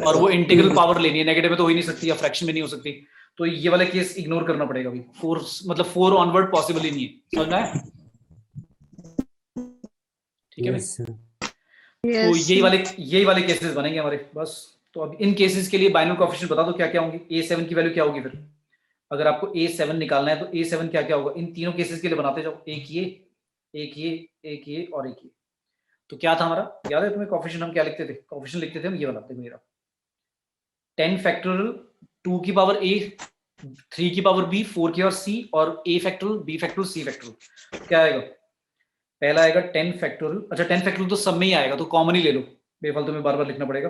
और वो इंटीग्रल पावर लेनी है, नेगेटिव में तो हो ही नहीं सकती, या फ्रैक्शन में नहीं हो सकती। तो ये वाला केस इग्नोर करना पड़ेगा भाई, 4 मतलब 4 ऑनवर्ड पॉसिबल ही नहीं है, समझ में आया। ठीक है भाई। Yes, sir. तो Yes, यही वाले केसेस बनेंगे हमारे बस। तो अब इन केसेस के लिए बाइनरी कोएफिशिएंट बता दो क्या क्या होंगे। a7 की वैल्यू क्या होगी फिर, अगर आपको a7 निकालना है तो a7 क्या क्या होगा, इन तीनों केसेस के लिए बनाते जाओ, एक ये और एक ये। तो क्या था हमारा, याद है तुम्हें कोएफिशिएंट हम क्या लिखते थे, कोएफिशिएंट लिखते थे हम ये वाला, देखो मेरा 10 फैक्टोरियल 2 की पावर a, 3 की पावर b, 4 की पावर c, और a factorial, b factorial, c factorial. क्या आएगा, पहला आएगा 10 फैक्टोरियल। अच्छा 10 फैक्टोरियल तो सब में ही आएगा, तो कॉमन ही ले लो, बेफालतू में बार बार लिखना पड़ेगा।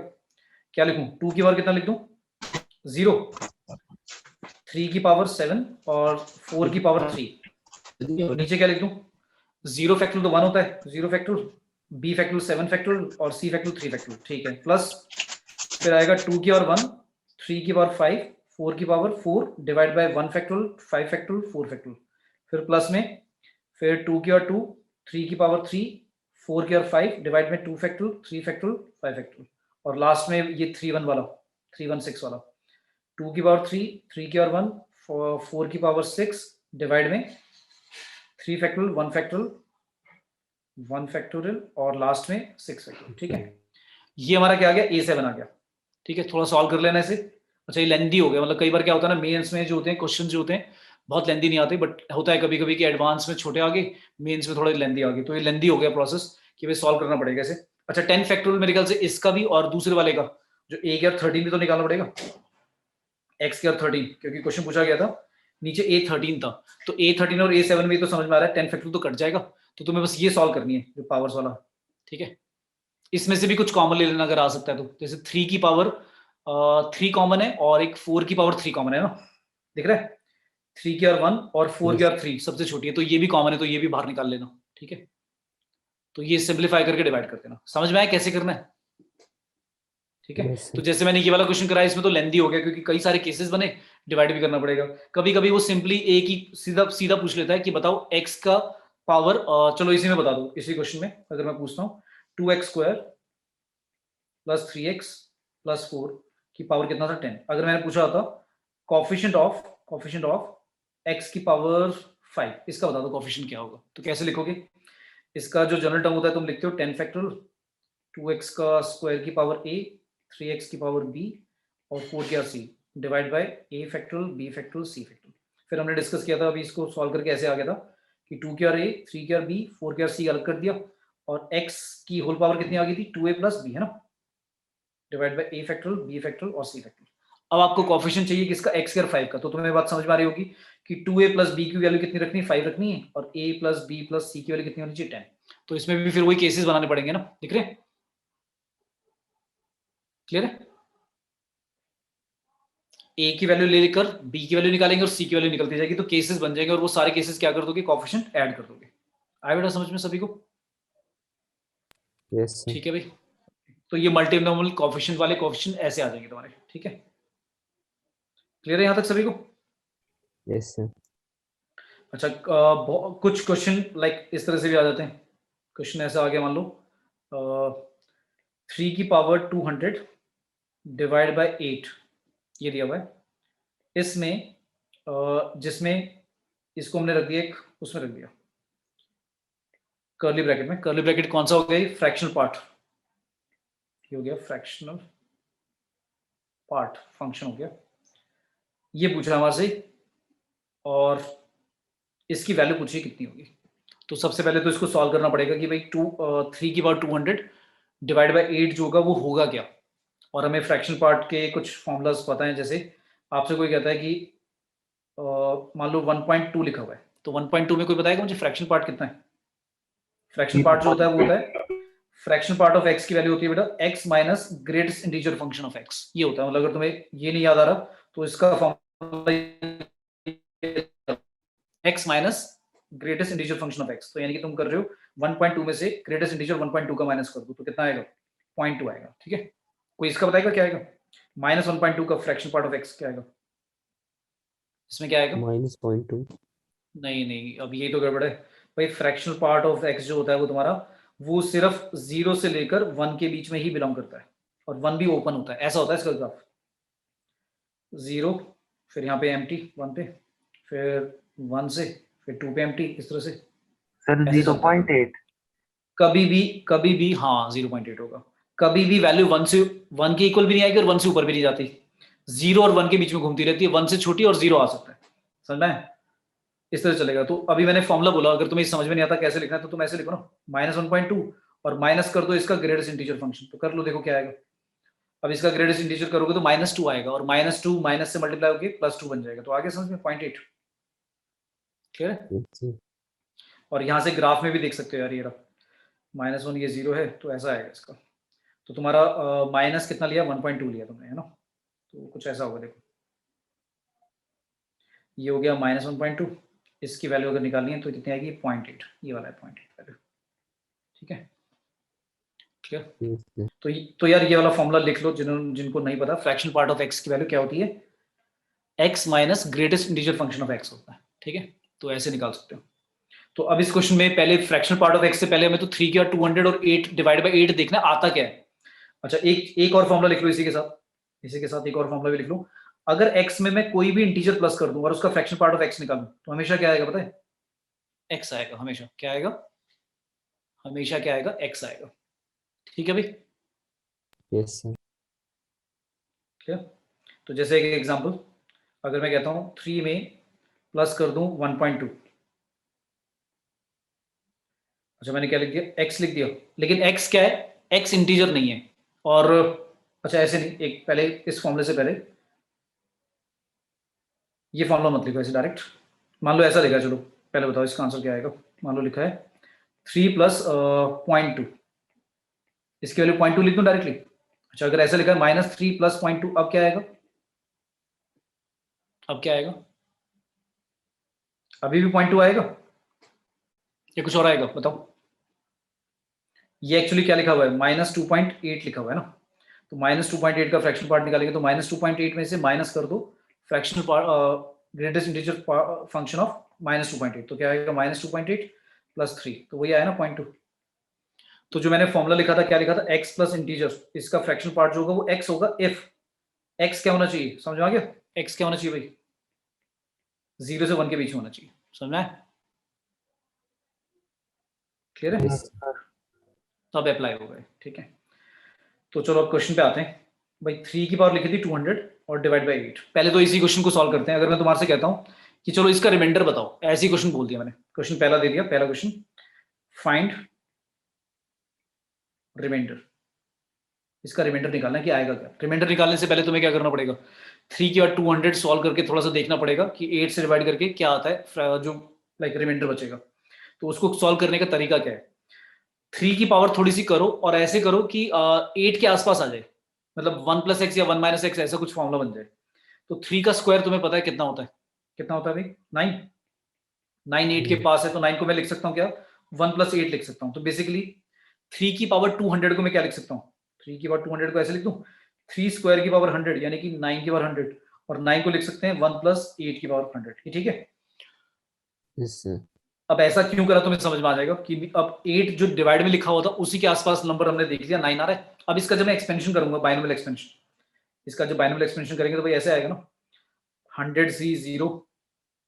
क्या लिखूं, 2 की पावर कितना लिख दूं, 0, 3 की पावर 7, और 4 की पावर 3। नीचे क्या लिख दूं, 0 फैक्टोरियल तो 1 होता है, 0 फैक्टोरियल, b फैक्टोरियल 7 फैक्टोरियल, और c फैक्टोरियल 3 फैक्टोरियल, ठीक है। प्लस फिर आएगा 2 की पावर 1, 3 की पावर 5, 4 की power 4 divide by 1 factorial, 5 factorial, 4 factorial. फिर प्लस में फिर 2 की पावर 2, 3 की पावर 3, 4 की पावर 5 डिवाइड में 2 फैक्टोरियल, 3 फैक्टोरियल, 5 फैक्टोरियल, और लास्ट में ये 3 1 वाला, 316 वाला, 2 की पावर 3, 3 की पावर 1, 4 की पावर 6 डिवाइड में 3 फैक्टोरियल, 1 फैक्टोरियल, 1 फैक्टोरियल, और लास्ट में 6 फैक्टोरियल, ठीक है। ये हमारा क्या आ गया, a7 आ गया, ठीक है। थोड़ा सॉल्व कर लेना इसे। अच्छा ये लेंदी हो गया, मतलब कई बार क्या होता है ना, मेंस में जो होते हैं क्वेश्चन जो होते हैं बहुत लेंदी नहीं आते, बट होता है कभी कभी कि एडवांस में छोटे आ गए, मेंस में थोड़े लेंदी आ गए। तो ये लेंदी हो गया प्रोसेस कि भाई सॉल्व करना पड़ेगा इसे। अच्छा 10 फैक्टोरियल मेरे ख्याल से इसका भी और दूसरे वाले का, जो a के और 13 भी तो निकालना पड़ेगा, x के और 13, क्योंकि क्वेश्चन पूछा गया था नीचे a13 था। तो a13 और a7 में तो समझ में आ रहा है 10 फैक्टोरियल तो कट जाएगा, तो तुम्हें बस ये सॉल्व करनी है जो पावर्स वाला, ठीक है। इसमें से भी कुछ कॉमन ले लेना अगर आ सकता है तो, जैसे 3 की पावर 3 कॉमन है, और एक 4 की पावर 3 कॉमन है ना, दिख रहा है। 3 की और 1 और 4 की और 3 सबसे छोटी है, तो ये भी कॉमन है, तो ये भी बाहर निकाल लेना, ठीक है। तो ये सिंप्लीफाई करके डिवाइड कर देना। समझ में आया कैसे करना है, ठीक है। Yes, sir. तो जैसे मैंने ये वाला क्वेश्चन कराया, इसमें तो लेंदी हो गया क्योंकि कई सारे केसेस बने, डिवाइड भी करना पड़ेगा। कभी कभी वो सिंपली एक ही सीधा सीधा पूछ लेता है कि बताओ x का पावर, चलो इसी में बता दो, इसी क्वेश्चन में अगर मैं पूछता हूँ 2x square plus 3x plus 4 की पावर कितना था, 10। अगर मैंने पूछा होता कोफिशिएंट ऑफ x की पावर 5, इसका बता दो कोफिशिएंट क्या होगा, तो कैसे लिखोगे। इसका जो जनरल टर्म होता है तुम लिखते हो 10 फैक्टोरियल 2x का स्क्वायर की पावर a, 3x की पावर b, और 4 की c divide by a factorial, b factorial, c factorial. फिर हमने डिस्कस किया था, अभी इसको सॉल्व करके ऐसे आ गया था कि 2 की और a, 3 की और b, 4 की और c अलग कर दिया, और x की होल पावर कितनी आ गई थी, 2a प्लस b, है ना, divide by a factorial, b factorial और c फैक्टोरियल। अब आपको कोफिशिएंट चाहिए किसका, x के और 5 का। तो तुम्हें बात समझ में आ रही होगी कि 2a प्लस b की वैल्यू कितनी रखनी है, 5 रखनी है, और a plus b plus c की वैल्यू कितनी होनी चाहिए, 10। तो इसमें भी फिर वही केसेस बनाने पड़ेंगे ना, दिख रहे हैं, क्लियर है। ए की वैल्यू ले लेकर बी की वैल्यू निकालेंगे और सी की वैल्यू निकलती जाएगी, तो केसेस बन जाएंगे और वो सारे केसेस क्या कर दोगे, कोएफिशिएंट ऐड कर दोगे। आया बेटा समझ में सभी को? Yes, sir. ठीक है भाई, तो ये मल्टीनोमियल कोएफिशिएंट वाले कोएफिशिएंट ऐसे आ जाएंगे तुम्हारे, ठीक है? क्लियर है यहाँ तक सभी को? Yes, sir. अच्छा, कुछ क्वेश्चन लाइक इस तरह से भी आ जाते हैं। क्वेश्चन ऐसा आ गया, मान लो 3 की पावर 200 डिवाइड बाय 8 ये दिया हुआ है। इसमें जिसमें इसको हमने रख दिया एक उसमें रख दिया कर्ली ब्रैकेट में। कर्ली ब्रैकेट कौन सा हो गया? फ्रैक्शनल पार्ट, ये हो गया फ्रैक्शनल पार्ट, फंक्शन हो गया। ये पूछा हमारे से और इसकी वैल्यू पूछी कितनी होगी। तो सबसे पहले तो इसको सॉल्व करना पड़ेगा कि भाई 3 की पावर 200 डिवाइड बाय 8 जो होगा वो होगा क्या। और हमें फ्रैक्शन पार्ट के कुछ फॉर्मूलाज पता है। जैसे आपसे कोई कहता है कि मान लो 1.2 लिखा हुआ है, तो 1.2 में कोई बताएगा मुझे फ्रैक्शन पार्ट कितना है? फ्रैक्शन पार्ट जो होता है वो होता है फ्रैक्शन पार्ट ऑफ एक्स की वैल्यू होती है बेटा x minus greatest integer function of x. ये होता है, मतलब अगर तुम्हें ये नहीं याद आ रहा तो इसका formula x minus greatest integer function of x. तो यानी कि तुम कर रहे हो 1.2 में से ग्रेटेस्ट इंटीजर 1.2 का माइनस कर दो तो कितना आएगा? 0.2 आएगा। ठीक है, कोई इसका बताएगा क्या आएगा? माइनस 1.2 का फ्रैक्शन पार्ट ऑफ एक्स क्या आएगा? इसमें क्या आएगा? -0.2. नहीं, अब ये तो गड़बड़ है भाई। फ्रैक्शनल पार्ट ऑफ एक्स जो होता है वो तुम्हारा वो सिर्फ 0 से लेकर 1 के बीच में ही बिलोंग करता है और 1 भी ओपन होता है। ऐसा होता है इसका ग्राफ, 0 फिर यहाँ पे एम्प्टी 1 पे, फिर 1 से फिर 2 पे एम्प्टी, इस तरह से। सर ऐसे चलता है। 0.8 कभी भी हाँ 0.8 होगा। कभी भी वैल्यू 1 से 1 के इक्वल भी नहीं आएगी और 1 से ऊपर भी नहीं जाती। 0 और 1 के बीच में घूमती रहती है। 1 से छोटी और 0 आ सकता है, समझना है? इस तरह चलेगा। तो अभी मैंने फॉर्मूला बोला, अगर तुम्हें समझ में नहीं आता कैसे लिखना है तो तुम ऐसे लिखो ना, -1.2 और माइनस कर दो इसका ग्रेटेस्ट इंटीजर फंक्शन। तो कर लो, देखो क्या आएगा। अब इसका ग्रेटेस्ट इंटीजर करोगे तो -2 आएगा और -2 माइनस से मल्टीप्लाई होकर +2 बन जाएगा। तो आगे समझ में 0.8 क्लियर है? Yes, sir. और यहाँ से ग्राफ में भी देख सकते हो यार, ये रहा -1 ये 0 है तो ऐसा आएगा इसका। तो तुम्हारा माइनस कितना लिया? 1.2 लिया तुमने, है ना? तो कुछ ऐसा होगा, देखो ये हो गया -1.2। इसकी वैल्यू अगर निकालनी है तो कितनी आएगी? 0.8। ये वाला है 0.8 वैल्यू। ठीक है, क्लियर? Yes, sir. तो यार ये वाला फॉर्मूला लिख लो जिनको नहीं पता। फ्रैक्शन पार्ट ऑफ एक्स की वैल्यू क्या होती है? X minus greatest integer function of x होता है। ठीक है, तो ऐसे निकाल सकते हो। तो अब इस क्वेश्चन में पहले फ्रैक्शन पार्ट ऑफ एक्स से पहले हमें तो 3 की और 200 और 8 डिवाइड बाय 8 देखना आता क्या है। अच्छा, एक और फॉर्मूला लिख लो इसी के साथ एक और फॉर्मूला भी लिख लो। अगर x में मैं कोई भी इंटीजर प्लस कर दूं और उसका फ्रैक्शन पार्ट ऑफ x निकालूं तो हमेशा क्या आएगा पता है? x आएगा हमेशा। क्या आएगा? हमेशा क्या आएगा? x आएगा। ठीक है भाई, Yes, sir. क्लियर? तो जैसे एक एग्जांपल, अगर मैं कहता हूं 3 में प्लस कर दूं 1.2। अच्छा, मैंने क्या लिख दिया? x लिख दिया, लेकिन x क्या है? x इंटीजर नहीं है। और अच्छा ऐसे नहीं, एक पहले इस फॉर्मूले से पहले ये फॉर्मूला मत लिखो ऐसे डायरेक्ट। मान लो ऐसा लिखा है, चलो पहले बताओ इसका आंसर क्या आएगा। मान लो लिखा है 3 प्लस 0.2, इसकी वैल्यू 0.2 लिख दूं डायरेक्टली। अच्छा, अगर ऐसा लिखा है -3 प्लस 0.2, अब क्या आएगा? अब क्या आएगा? अभी भी 0.2 आएगा या कुछ और आएगा? बताओ। ये एक्चुअली क्या लिखा हुआ है? -2.8 लिखा हुआ है ना। तो -2.8 का फ्रैक्शन पार्ट निकालेंगे तो -2.8 में से माइनस कर दो fractional part greatest integer function of -2.8। तो क्या आएगा? -2.8 + 3, तो वही आया ना 0.2। तो जो मैंने फॉर्मूला लिखा था, क्या लिखा था? x प्लस इंटीजर, इसका फ्रैक्शन पार्ट जो होगा वो x होगा इफ x क्या होना चाहिए? समझ में आ गया? x क्या होना चाहिए भाई? 0 से 1 के बीच में होना चाहिए। समझना है? क्लियर है? Yes. तब अप्लाई होगा। ठीक है, तो चलो अब क्वेश्चन पे आते हैं। भाई 3 की पावर लिखी थी 200 और डिवाइड बाय 8। पहले तो इसी क्वेश्चन को सॉल्व करते हैं। अगर मैं तुम्हारे से कहता हूं कि चलो इसका रिमाइंडर बताओ, ऐसे ही क्वेश्चन बोल दिया मैंने। क्वेश्चन पहला दे दिया, पहला क्वेश्चन, फाइंड रिमाइंडर। इसका रिमाइंडर निकालना है कि आएगा क्या। रिमाइंडर निकालने से पहले तुम्हें क्या करना पड़ेगा? 3 की और 200 सॉल्व करके थोड़ा सा देखना पड़ेगा कि 8 से डिवाइड करके क्या आता है, जो लाइक रिमाइंडर बचेगा। तो उसको सॉल्व करने का तरीका क्या है? 3 की पावर थोड़ी सी करो और ऐसे करो कि 8 के आसपास आ जाए, मतलब 1 + x या 1 - x ऐसा कुछ फॉर्मूला बन जाए। तो 3 का स्क्वायर तुम्हें पता है कितना होता है? कितना होता है भाई? 9। 9 8 के पास है, तो 9 को मैं लिख सकता हूँ क्या? 1 + 8 लिख सकता हूँ। तो बेसिकली 3 की पावर 200 को मैं क्या लिख सकता हूँ? 3 की पावर 200 को ऐसे लिख दूं, 3 स्क्वायर की पावर 100 यानी कि 9 की पावर 100, और 9 को लिख सकते हैं 1 + 8 की पावर 100। ये ठीक है? Yes, sir. अब ऐसा क्यों करा तुम्हें समझ में आ जाएगा कि अब 8 जो डिवाइड में लिखा हुआ था उसी के आसपास नंबर हमने देख लिया, 9 आ रहा है। अब इसका जब मैं एक्सपेंशन करूंगा, बाइनोमियल एक्सपेंशन, इसका जो बाइनोमियल एक्सपेंशन करेंगे तो भाई ऐसे आएगा ना, 100C0,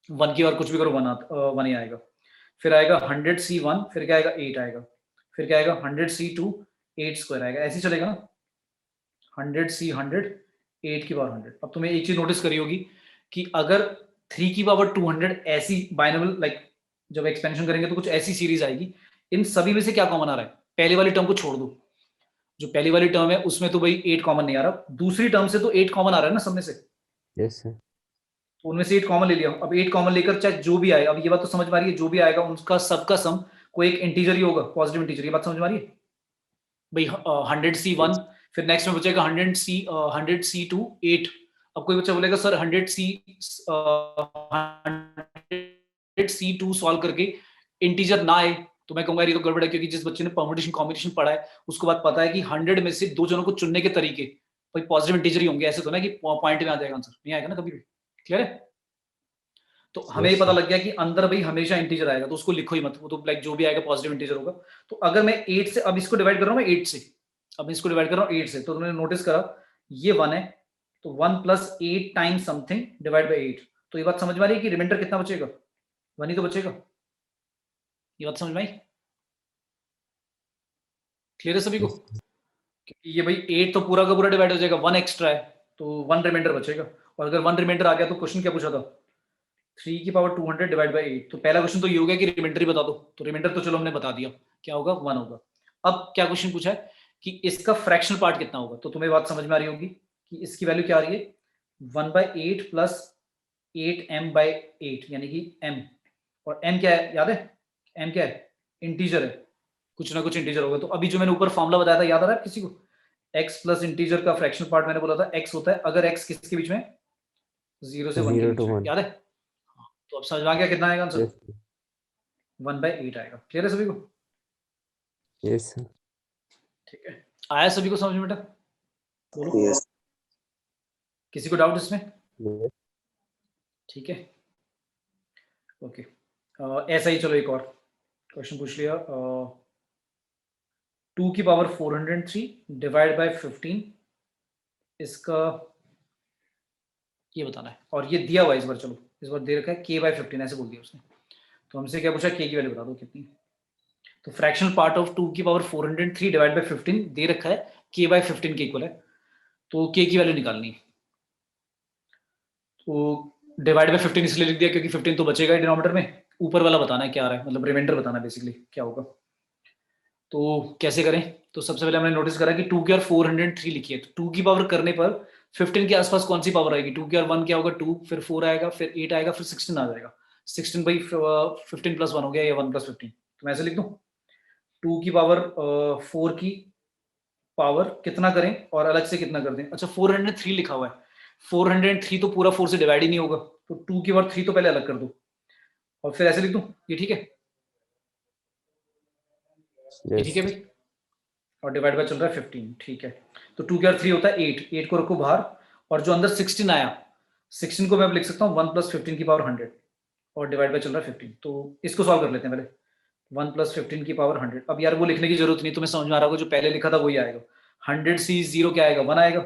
1 की और कुछ भी करो 1 ही आएगा। फिर आएगा 100C1, फिर क्या आएगा? 8 आएगा। फिर क्या आएगा? 100C2, 8 स्क्वायर आएगा। ऐसे ही चलेगा ना, 100C100, 8 की पावर 100। अब तुम्हें एक चीज नोटिस करी होगी कि अगर 3 की पावर 200 ऐसी बाइनोमियल, लाइक जब एक्सपेंशन करेंगे तो कुछ ऐसी सीरीज आएगी, इन सभी में से क्या कॉमन आ रहा है? पहली वाली टर्म को छोड़ दो, जो पहली वाली टर्म है उसमें तो भाई 8 कॉमन नहीं आ रहा, दूसरी टर्म से तो 8 कॉमन आ रहा है ना सब में से, Yes, sir. तो उनमें से 8 कॉमन ले लिया। अब 8 कॉमन लेकर चाहे जो भी आए, अब ये बात तो समझ में आ रही है, जो भी आएगा उनका सबका सम कोई एक इंटीजर ही होगा, पॉजिटिव इंटीजर। ये बात समझ में आ रही है भाई? 100C1, फिर नेक्स्ट में बचेगा 100C2, 8। अब कोई बच्चा बोलेगा सर 100C2 सॉल्व करके इंटीजर ना आए, तो मैं कहूंगा ये तो गड़बड़ है, क्योंकि जिस बच्चे ने परमुटेशन कॉम्बिनेशन पढ़ा है उसको बात पता है कि 100 में से दो जनों को चुनने के तरीके भाई पॉजिटिव इंटीजर ही होंगे। ऐसे तो ना कि पॉइंट में आ जाएगा आंसर, नहीं आएगा ना कभी भी। क्लियर है? तो हमें ये Yes, पता sir. लग गया कि अंदर भाई हमेशा इंटीजर आएगा, तो उसको लिखो ही मत, वो तो लाइक जो भी आएगा पॉजिटिव इंटीजर होगा। तो अगर मैं 8 से, अब इसको डिवाइड कर रहा हूँ मैं 8 से, अब इसको डिवाइड कर रहा हूँ 8 से, तो तुमने नोटिस करा ये 1 है, तो 1 + 8 टाइम्स समथिंग डिवाइड बाई 8। तो ये बात समझ में आ रही है कि रिमाइंडर कितना बचेगा? 1 ही तो बचेगा। ये बात समझ में आई? क्लियर है सभी को? Yes, sir. क्योंकि ये भाई 8 तो पूरा का पूरा डिवाइड हो जाएगा, 1 एक्स्ट्रा है तो 1 रिमाइंडर बचेगा। और अगर 1 रिमाइंडर आ गया तो क्वेश्चन क्या पूछा था? 3 की पावर 200 डिवाइड बाई 8। तो पहला क्वेश्चन तो ये हो गया कि रिमाइंडर ही बता दो, तो रिमाइंडर तो चलो हमने बता दिया, क्या होगा? 1 होगा। अब क्या क्वेश्चन पूछा है कि इसका फ्रैक्शनल पार्ट कितना होगा? तो तुम्हें बात समझ में आ रही होगी कि इसकी वैल्यू क्या आ रही है? 1/8 + 8m/8, यानी कि m, और m क्या है याद है? m क्या है? इंटीजर है, कुछ ना कुछ इंटीजर होगा। तो अभी जो मैंने ऊपर फॉर्मूला बताया था याद आ रहा है किसी को? x प्लस इंटीजर का फ्रैक्शनल पार्ट मैंने बोला था x होता है अगर x किसके बीच में? 0 से 1 के 0 बीच to में, 1. याद है? तो अब समझ में आ गया कितना आएगा आंसर? Yes, sir. 1/8 आएगा। क्लियर है सभी को? Yes, sir. ठीक है, आया सभी को समझ में बेटा? बोलो। Yes. किसी को डाउट इसमें? Yes. ठीक है, ओके। ऐसा ही चलो एक और क्वेश्चन पूछ लिया। 2 की पावर 403 डिवाइड बाय 15, इसका ये बताना है, और ये दिया हुआ है इस बार। चलो इस बार दे रखा है k/15, ऐसे बोल दिया उसने। तो हमसे क्या पूछा? k की वैल्यू बता दो कितनी। तो फ्रैक्शनल पार्ट ऑफ 2 की पावर 403 डिवाइड बाय 15 दे रखा है, k/15 के इक्वल है, तो k की वैल्यू निकालनी है। तो डिवाइड बाय 15 इसलिए लिख दिया क्योंकि 15 तो बचेगा ही डिनोमिनेटर में, ऊपर वाला बताना है क्या आ रहा है, मतलब रिमाइंडर बताना है बेसिकली क्या होगा। तो कैसे करें? तो सबसे पहले हमने नोटिस करा कि 2 की और 403 लिखी है, तो 2 की पावर करने पर 15 के आसपास कौन सी पावर आएगी? 2 की और 1 क्या होगा? 2, फिर 4 आएगा, फिर 8 आएगा, फिर 16 आ जाएगा। 16 बाई 15 + 1 हो गया, या 1 + 15। तो मैं ऐसे लिख दूं, 2 की पावर 4 की पावर कितना करें और अलग से कितना कर दें? अच्छा 403 लिखा हुआ है, 403 तो पूरा 4 से डिवाइड ही नहीं होगा, तो 2 की पावर 3 तो पहले अलग कर दो, और फिर ऐसे लिख दूं। ये ठीक है? ये ठीक है Yes. भाई? और डिवाइड बाय चल रहा है 15, ठीक है। तो 2 क्या 3 होता है 8, 8 को रखो बाहर, और जो अंदर 16 आया, 16 को मैं अब लिख सकता हूँ 1 + 15 की पावर 100, और डिवाइड बाय चल रहा है 15। तो इसको सॉल्व कर लेते हैं पहले, 1 + 15 की पावर 100। अब यार वो लिखने की जरूरत नहीं, तुम्हें समझ में आ रहा होगा जो पहले लिखा था वही आएगा। 100C0 क्या आएगा? 1 आएगा।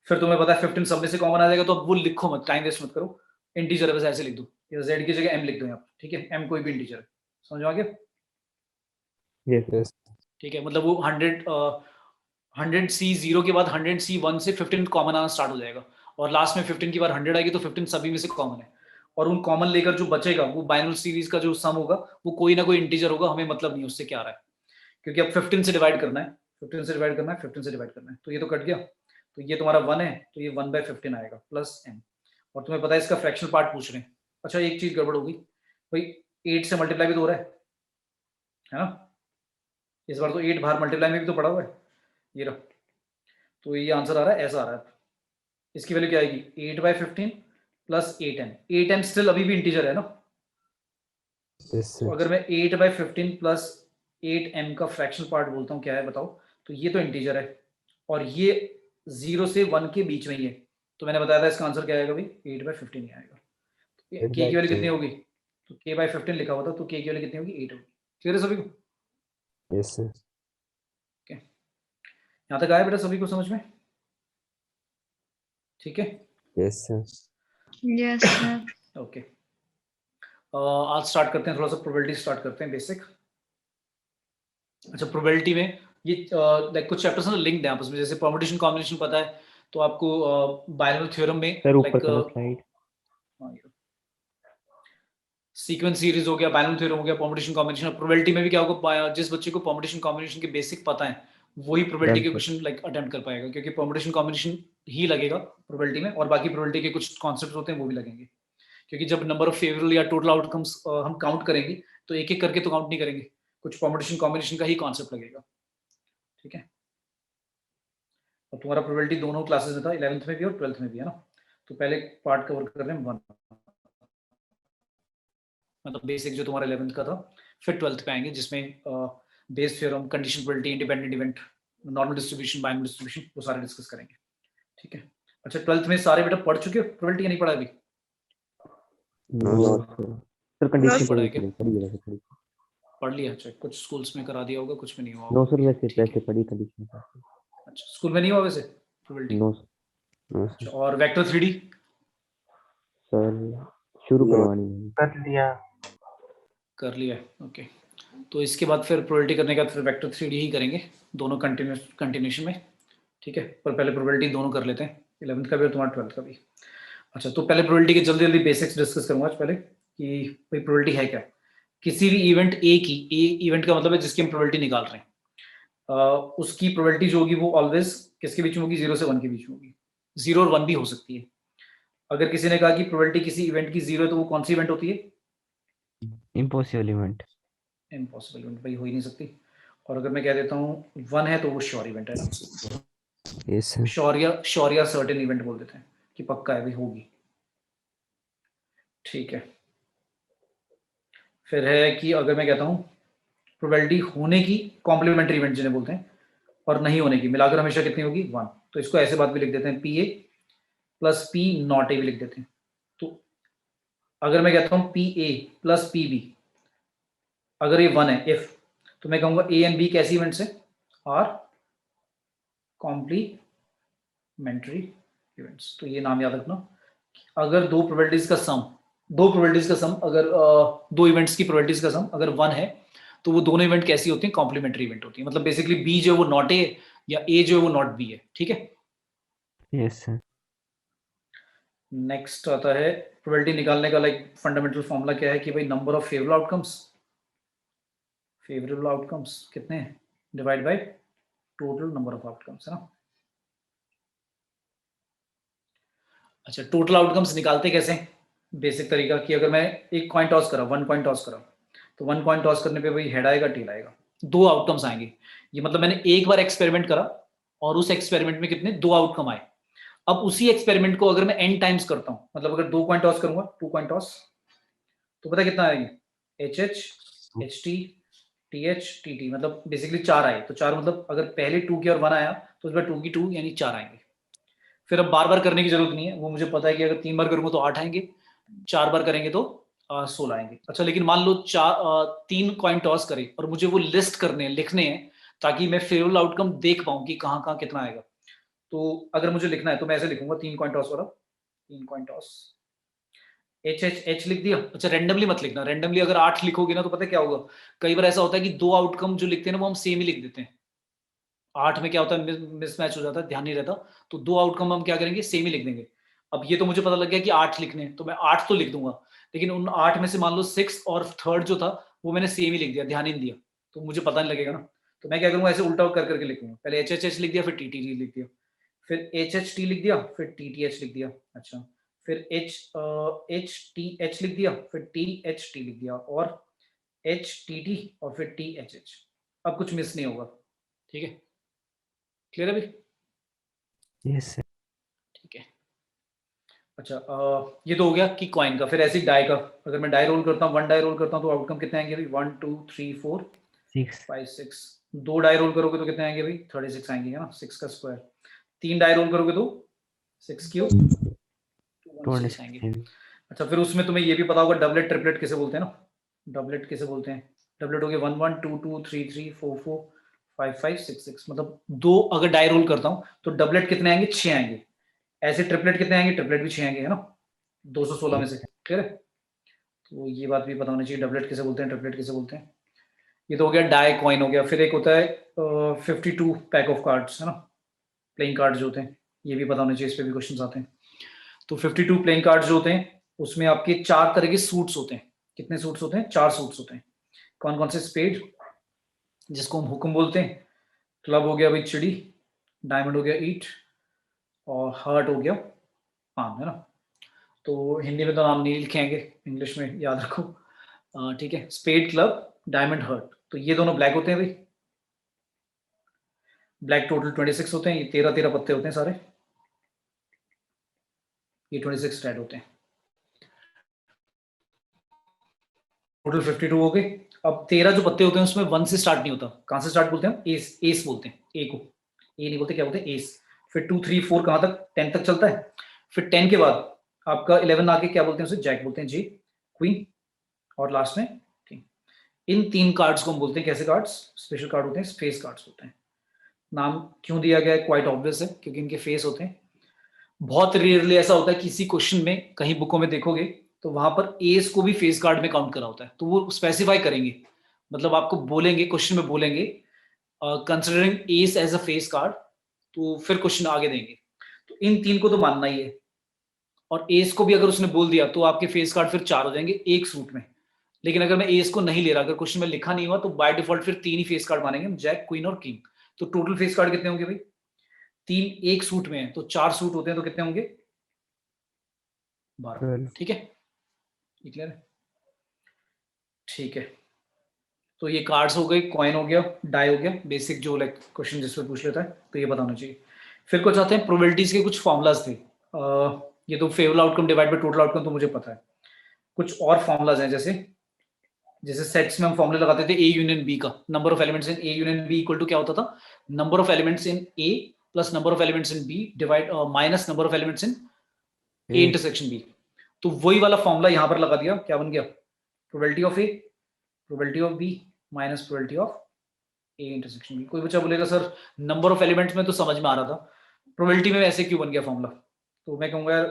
फिर तुम्हें पता है 15 सब में से कॉमन आ जाएगा, तो अब वो लिखो मत, टाइम वेस्ट मत करो, इंटीजर है बस ऐसे लिख दो, या z की जगह m लिख दो यहाँ पे, ठीक है? m कोई भी इंटीजर है, समझ में आ गया? Yes, yes. ठीक है, मतलब वो 100C0 के बाद 100C1 से 15 कॉमन आना स्टार्ट हो जाएगा, और लास्ट में 15 की बार 100 आएगी तो 15 सभी में से कॉमन है, और उन कॉमन लेकर जो बचेगा वो बाइनरी सीरीज का जो सम होगा वो कोई ना कोई इंटीजर होगा, हमें मतलब नहीं उससे क्या आ रहा है, क्योंकि अब 15 से डिवाइड करना है, 15 से डिवाइड करना है, 15 से डिवाइड करना है, तो ये तो कट गया। तो ये तुम्हारा 1 है, तो ये 1/15 आएगा प्लस m, और तुम्हें पता है इसका फ्रैक्शनल पार्ट पूछ रहे हैं। अच्छा एक चीज गड़बड़ होगी भाई, 8 से मल्टीप्लाई भी तो हो रहा है ना? इस बार तो 8 बाहर मल्टीप्लाई में भी तो पड़ा हुआ है, ये रहा। तो ये आंसर आ रहा है, ऐसा आ रहा है। इसकी वैल्यू क्या आएगी 8/15 प्लस 8m। 8m स्टिल अभी भी इंटीजर है ना, Yes, तो sir. अगर मैं 8/15 प्लस 8m का फ्रैक्शनल पार्ट बोलता हूँ क्या है बताओ, तो ये तो इंटीजर है और ये 0 से 1 के बीच में ही है, तो मैंने बताया था इसका आंसर क्या आएगा भाई 8/15 ही आएगा। के की वैल्यू कितनी होगी, तो k/15 लिखा हुआ था, तो k की वैल्यू कितनी होगी 8 होगी। क्लियर है सभी को? Yes, sir. यहाँ तक आया बेटा सभी को समझ में? ठीक है, Yes, sir. Yes, sir. Okay. आज स्टार्ट करते हैं, थोड़ा सा प्रोबेबिलिटी स्टार्ट करते हैं बेसिक। अच्छा, प्रोबेबिलिटी में ये लाइक कुछ चैप्टर्स ना लिंक्ड हैं आपस में, जैसे परम्यूटेशन कॉम्बिनेशन पता है तो आपको बायनोमियल थ्योरम में सर ऊपर का लाइक स्लाइड। सीक्वेंस सीरीज हो गया, बायनोमियल थ्योरम हो गया, परम्यूटेशन कॉम्बिनेशन। प्रोबेबिलिटी में भी क्या होगा, जिस बच्चे को परम्यूटेशन कॉम्बिनेशन के बेसिक पता है वही प्रोबेबिलिटी के Done, sir. Question like attempt कर पाएगा, क्योंकि परम्यूटेशन कॉम्बिनेशन ही लगेगा प्रोबेबिलिटी में और बाकी प्रोबेबिलिटी के कुछ कॉन्सेप्ट्स होते हैं वो भी लगेंगे, क्योंकि जब नंबर ऑफ फेवरेबल या टोटल आउटकम्स हम काउंट करेंगे तो एक एक करके तो काउंट नहीं करेंगे, कुछ परम्यूटेशन कॉम्बिनेशन का ही कॉन्सेप्ट लगेगा। ठीक है, और तुम्हारा प्रोबेबिलिटी दोनों क्लासेस में था, 11th में भी और 12th में भी, है ना। तो पहले पार्ट कवर कर रहे हैं 1, मतलब बेसिक जो तुम्हारा 11th का था, फिर 12th पे आएंगे जिसमें Bayes theorem, condition probability, independent event, normal distribution, binary distribution, वो सारे डिस्कस करेंगे। ठीक है, अच्छा 12th में सारे बेटा पढ़ चुके हो प्रोबेबिलिटी या नहीं पढ़ा अभी? No, sir. Sir, condition पढ़ा है क्या? पढ़ी है वैसे पढ़ लिया? अच्छा, कुछ स्कूल्स में करा दिया होगा, कुछ में नहीं हुआ नो होगा। सर वैसे ठीक है, वैसे पढ़ी कंडीशन अच्छा स्कूल में नहीं हुआ वैसे प्रोबेबिलिटी? नो नो अच्छा, सर और वेक्टर 3D सर शुरू करवानी है कर लिया। कर लिया है, ओके। तो इसके बाद फिर प्रोबेबिलिटी करने के बाद फिर वेक्टर 3D ही करेंगे, दोनों कंटिन्यूशन में। ठीक है, पर पहले प्रोबेबिलिटी दोनों कर लेते हैं, 11th का भी और तुम्हारा 12th का भी। अच्छा, तो पहले प्रोबेबिलिटी के जल्दी जल्दी बेसिक्स डिस्कस करूंगा आज पहले कि भाई प्रोबेबिलिटी है क्या। किसी भी इवेंट ए की, ए इवेंट का मतलब है जिसकी हम प्रोबेबिलिटी निकाल रहे हैं, उसकी प्रोबेबिलिटी जो होगी वो ऑलवेज किसके बीच में होगी, 0 से 1 के बीच में होगी। 0 और 1 भी हो सकती है। अगर किसी ने कहा कि प्रोबेबिलिटी किसी इवेंट की 0 है तो वो कौन सी इवेंट होती है? इम्पॉसिबल इवेंट इम्पॉसिबल इवेंट, भाई हो ही नहीं सकती। और अगर मैं कह देता हूँ 1 है तो वो श्योर इवेंट है ना, यस सर श्योर या सर्टेन इवेंट बोल देते हैं कि पक्का है भाई, होगी। ठीक है, फिर है कि अगर मैं कहता हूँ प्रोबेबिलिटी होने की कॉम्प्लीमेंट्री इवेंट जिन्हें बोलते हैं, और नहीं होने की मिलाकर हमेशा कितनी होगी 1, तो इसको ऐसे बात भी लिख देते हैं, P A plus P not A भी लिख देते हैं। तो अगर मैं कहता हूँ P A plus P B, अगर ये 1 है इफ, तो मैं कहूंगा ए एंड बी कैसी इवेंट्स है, आर कॉम्प्लीमेंट्री इवेंट्स। तो ये नाम याद रखना, अगर दो प्रोबेबिलिटीज का सम, अगर दो इवेंट्स की प्रोबेबिलिटीज का सम अगर 1 है तो वो दोनों इवेंट कैसी होती हैं, कॉम्प्लीमेंट्री इवेंट होती है। मतलब बेसिकली बी जो है वो नॉट ए या ए जो है वो नॉट बी है। ठीक है, यस सर नेक्स्ट आता है प्रोबेबिलिटी निकालने का लाइक फंडामेंटल फॉर्मूला क्या है कि भाई नंबर ऑफ फेवरेबल आउटकम्स कितने हैं, divide by total number of outcomes, है ना। अच्छा, टोटल आउटकम्स निकालते कैसे? बेसिक तरीका कि अगर मैं एक कॉइन टॉस करा, 1 कॉइन टॉस करा, तो 1 कॉइन टॉस करने पे भाई हेड आएगा टेल आएगा, 2 आउटकम्स आएंगे। ये मतलब मैंने एक बार एक्सपेरिमेंट करा और उस एक्सपेरिमेंट में कितने 2 आउटकम आए। अब उसी एक्सपेरिमेंट को अगर मैं n टाइम्स करता हूं, मतलब अगर 2 कॉइन टॉस करूंगा, 2 कॉइन टॉस, तो पता कितना आएगा, H H H T T H T T, मतलब बेसिकली 4 आए। तो 4 मतलब अगर पहले 2 की और 1 आया तो उस बार 2 की 2 यानी 4 आएंगे। फिर अब बार बार करने की जरूरत नहीं है, वो मुझे पता है कि अगर 3 बार करूंगा तो 8 आएंगे, 4 बार करेंगे तो 16 आएंगे। अच्छा, लेकिन मान लो 3 कॉइन टॉस करें और मुझे वो लिस्ट करने हैं, लिखने हैं, ताकि मैं फेवरेबल आउटकम देख पाऊं कि कहाँ कहाँ कितना आएगा। तो अगर मुझे लिखना है तो मैं ऐसे लिखूंगा, 3 कॉइन टॉस वाला, 3 coin toss, H H H लिख दिया। अच्छा, रेंडमली मत लिखना, रेंडमली अगर 8 लिखोगे ना तो पता है क्या होगा, कई बार ऐसा होता है कि 2 आउटकम जो लिखते हैं ना वो हम सेम ही लिख देते हैं। 8 में क्या होता है, मिसमैच हो जाता है, ध्यान नहीं रहता। तो 2 आउटकम हम क्या करेंगे, सेम ही लिख देंगे। अब ये तो मुझे पता लग गया कि 8 लिखने हैं, तो मैं 8 तो लिख दूंगा, लेकिन उन 8 में से मान लो 6 और 3rd जो था वो मैंने सेम ही लिख दिया, ध्यान ही नहीं दिया, तो मुझे पता नहीं लगेगा ना। तो मैं क्या करूंगा, ऐसे उल्टा कर करके लिखूंगा, पहले एच एच एच लिख दिया, फिर टी टी लिख दिया, फिर एच एच टी लिख दिया, फिर टी टी एच लिख दिया। अच्छा, फिर एच टी एच लिख दिया, फिर टी एच टी लिख दिया, और एच टी टी, और फिर टी एच एच। अब कुछ मिस नहीं होगा। ठीक है, क्लियर है भाई? यस सर ठीक है, अच्छा ये तो हो गया कि कॉइन का। फिर ऐसे ही डाई का, अगर मैं डाई रोल करता हूँ, 1 डाई रोल करता हूँ तो आउटकम कितने आएंगे भाई? 1 2 3 4 6 5 6। 2 डाई रोल करोगे तो कितने आएंगे भाई? 36 आएंगे, है ना, 6 का स्क्वायर। 3 डाई रोल करोगे तो 6 क्यूब 216 आएंगे। 216 अच्छा फिर उसमें तुम्हें ये भी पता होगा डबलेट ट्रिपलेट किसे बोलते हैं ना? डबलेट किसे बोलते हैं? डबलेट हो गया 1 1 2 2 3 3 4 4 5 5 6 6, मतलब 2 अगर डाई रोल करता हूँ तो डबलेट कितने आएंगे? 6 आएंगे। ऐसे ट्रिपलेट कितने आएंगे? ट्रिपलेट भी 6 आएंगे, है ना, 216 में से। क्लियर है? तो ये बात भी पता होनी चाहिए, डबलेट किसे बोलते हैं, ट्रिपलेट किसे बोलते हैं। ये तो हो गया डाई कॉइन हो गया। फिर एक होता है 52 पैक ऑफ कार्ड्स, है ना, प्लेइंग कार्ड्स जो होते हैं, ये भी पता होना चाहिए, इस पे भी क्वेश्चन आते हैं। तो 52 प्लेइंग कार्ड्स जो होते हैं उसमें आपके 4 तरह के सूट्स होते हैं। कितने सूट्स होते हैं? 4 सूट्स होते हैं। कौन कौन से? स्पेड, जिसको हम हुक्म बोलते हैं, क्लब हो गया भाई चिड़ी, डायमंड हो गया ईट, और हार्ट हो गया पान, है ना। तो हिंदी में तो नाम नहीं लिखेंगे, इंग्लिश में याद रखो। ठीक है, स्पेड, क्लब, डायमंड, हार्ट। तो ये दोनों ब्लैक होते हैं भाई, ब्लैक टोटल 26 होते हैं। ये 13 13 पत्ते होते हैं सारे, ये 26 रेड होते हैं। टोटल 52 हो गए। अब 13 जो पत्ते होते हैं उसमें 1 से स्टार्ट नहीं होता। कहां से स्टार्ट बोलते हैं? एस, एस बोलते हैं ए को। ए नहीं बोलते, क्या बोलते हैं? एस। फिर 2 3 4 कहां तक? 10 तक चलता है। फिर 10 के बाद आपका 11 आगे क्या बोलते हैं? उसे जैक बोलते हैं, जी, क्वीन, और लास्ट में किंग। इन 3 कार्ड्स को हम बोलते हैं कैसे कार्ड्स? स्पेशल कार्ड होते हैं, फेस कार्ड्स होते हैं। नाम क्यों दिया गया है? क्वाइट ऑब्वियस है, क्योंकि इनके फेस होते हैं। बहुत रेयरली ऐसा होता है किसी क्वेश्चन में, कहीं बुकों में देखोगे तो वहां पर एस को भी फेस कार्ड में काउंट करा होता है, तो वो स्पेसिफाई करेंगे, मतलब आपको बोलेंगे, क्वेश्चन में बोलेंगे considering S as a face card, तो फिर क्वेश्चन आगे देंगे। तो इन 3 को तो मानना ही है, और एस को भी अगर उसने बोल दिया तो आपके फेस कार्ड फिर 4 हो जाएंगे एक सूट में। लेकिन अगर मैं एस को नहीं ले रहा, अगर क्वेश्चन में लिखा नहीं हुआ, तो बाय डिफॉल्ट फिर 3 ही फेस कार्ड मानेंगे, जैक, क्वीन और किंग। तो टोटल फेस कार्ड कितने होंगे भाई? 3 एक सूट में है, तो 4 सूट होते हैं, तो कितने होंगे? 12। 12 ठीक है, ये क्लियर है? ठीक है, तो ये कार्ड्स हो गए, कॉइन हो गया, डाई हो गया, बेसिक जो लाइक क्वेश्चन जिसपे पूछ लेता है, तो ये बताना चाहिए। फिर कुछ आते हैं प्रोबेबिलिटीज के कुछ फॉर्मुलाज थे। ये तो favourable outcome divide by total outcome तो मुझे पता है। कुछ और फॉर्मुलाज हैं, जैसे जैसे सेट्स में हम फॉर्मूला लगाते थे ए यूनियन बी का, number of elements in A union B equal to क्या होता था? Number of elements in A plus number of elements in B divide minus number of elements in A A intersection B. तो वही वाला formula यहां पर लगा दिया, क्या बन गया? Probability of A, probability of B minus probability of A intersection B. कोई बच्चा बोलेगा सर नंबर ऑफ एलिमेंट्स में तो समझ में आ रहा था, प्रोबेबिलिटी में ऐसे क्यों बन गया फॉर्मूला? तो मैं कहूंगा यार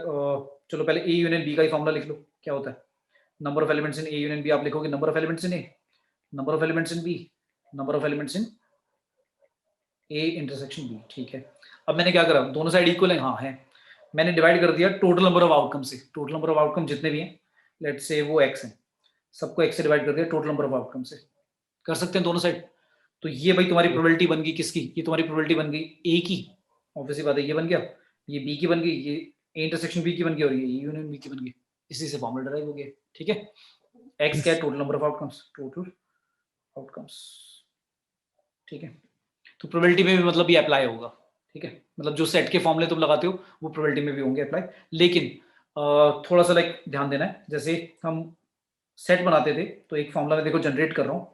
चलो पहले ए यूनियन बी का ही फॉर्मूला लिख लो, क्या होता है? Number of elements in A union B, आप लिखोगे number of elements in A, number of elements in B, number of elements in A intersection B. ठीक है, अब मैंने क्या करा, दोनों साइड इक्वल है, हाँ है, मैंने डिवाइड कर दिया टोटल नंबर ऑफ आउटकम से। टोटल नंबर ऑफ आउटकम जितने भी हैं, लेट्स से वो एक्स है, सबको एक्स से डिवाइड कर दिया टोटल नंबर ऑफ आउटकम से। कर सकते हैं दोनों साइड। तो ये भाई तुम्हारी प्रोबेबिलिटी बन गई किसकी? ये तुम्हारी प्रोबेबिलिटी बन गई ए की, ऑब्वियसली बात है, ये बन गया, ये बी की बन गई, ये ए इंटरसेक्शन बी की बन गई, और ये यूनियन बी की बन गई। इसी से फॉर्मूला डिराइव हो गया। ठीक है, एक्स क्या है? Total number of outcomes, total outcomes. ठीक है, तो प्रोबेबिलिटी में भी मतलब ये अप्लाई होगा। ठीक है, मतलब जो सेट के फॉर्मूले तुम लगाते हो वो प्रोबेबिलिटी में भी होंगे अप्लाई। लेकिन थोड़ा सा लाइक ध्यान देना है, जैसे हम सेट बनाते थे तो एक फॉर्मूला में देखो जनरेट कर रहा हूँ,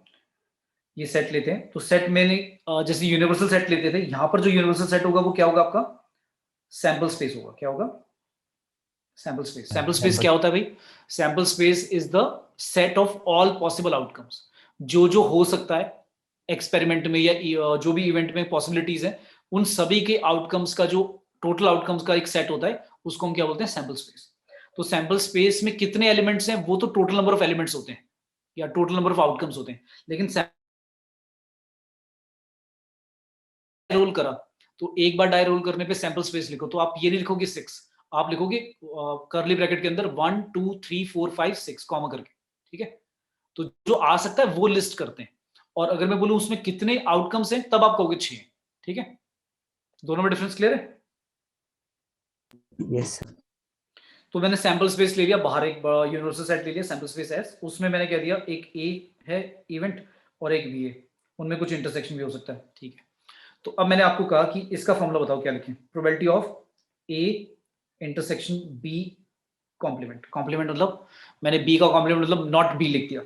ये सेट लेते हैं, तो सेट में जैसे यूनिवर्सल सेट लेते थे, यहाँ पर जो यूनिवर्सल सेट होगा वो क्या होगा आपका? सैंपल स्पेस होगा। क्या होगा? Sample space. सैंपल स्पेस क्या होता है भाई? Sample space is the set of all possible outcomes, जो हो सकता है एक्सपेरिमेंट में या जो भी इवेंट में पॉसिबिलिटीज है, उन सभी के आउटकम्स का जो टोटल आउटकम्स का एक सेट होता है, उसको हम क्या बोलते हैं? Sample space. तो सैंपल स्पेस में कितने एलिमेंट्स हैं? वो तो टोटल नंबर ऑफ एलिमेंट्स होते हैं या टोटल नंबर ऑफ आउटकम्स होते हैं। लेकिन रोल करा तो एक बार डाई रोल करने पे सैंपल स्पेस लिखो, तो आप ये नहीं लिखोगे 6, आप लिखोगे करली ब्रैकेट के अंदर 1 2 3 4 5 6 कॉमा करके। ठीक है, तो जो आ सकता है वो लिस्ट करते हैं, और अगर मैं बोलूं उसमें कितने आउटकम्स हैं तब आप कहोगे 6। ठीक है, दोनों में डिफरेंस क्लियर है? यस सर तो मैंने सैंपल स्पेस ले लिया बाहर, एक यूनिवर्सल सेट ले लिया सैंपल स्पेस एस, उसमें मैंने क्या दिया, एक ए है इवेंट और एक बी है, उनमें कुछ इंटरसेक्शन भी हो सकता है। ठीक है, तो अब मैंने आपको कहा कि इसका फॉर्मूला बताओ क्या लिखें? Probability of A intersection B complement. Complement मतलब मैंने बी का कॉम्प्लीमेंट मतलब नॉट बी लिख दिया।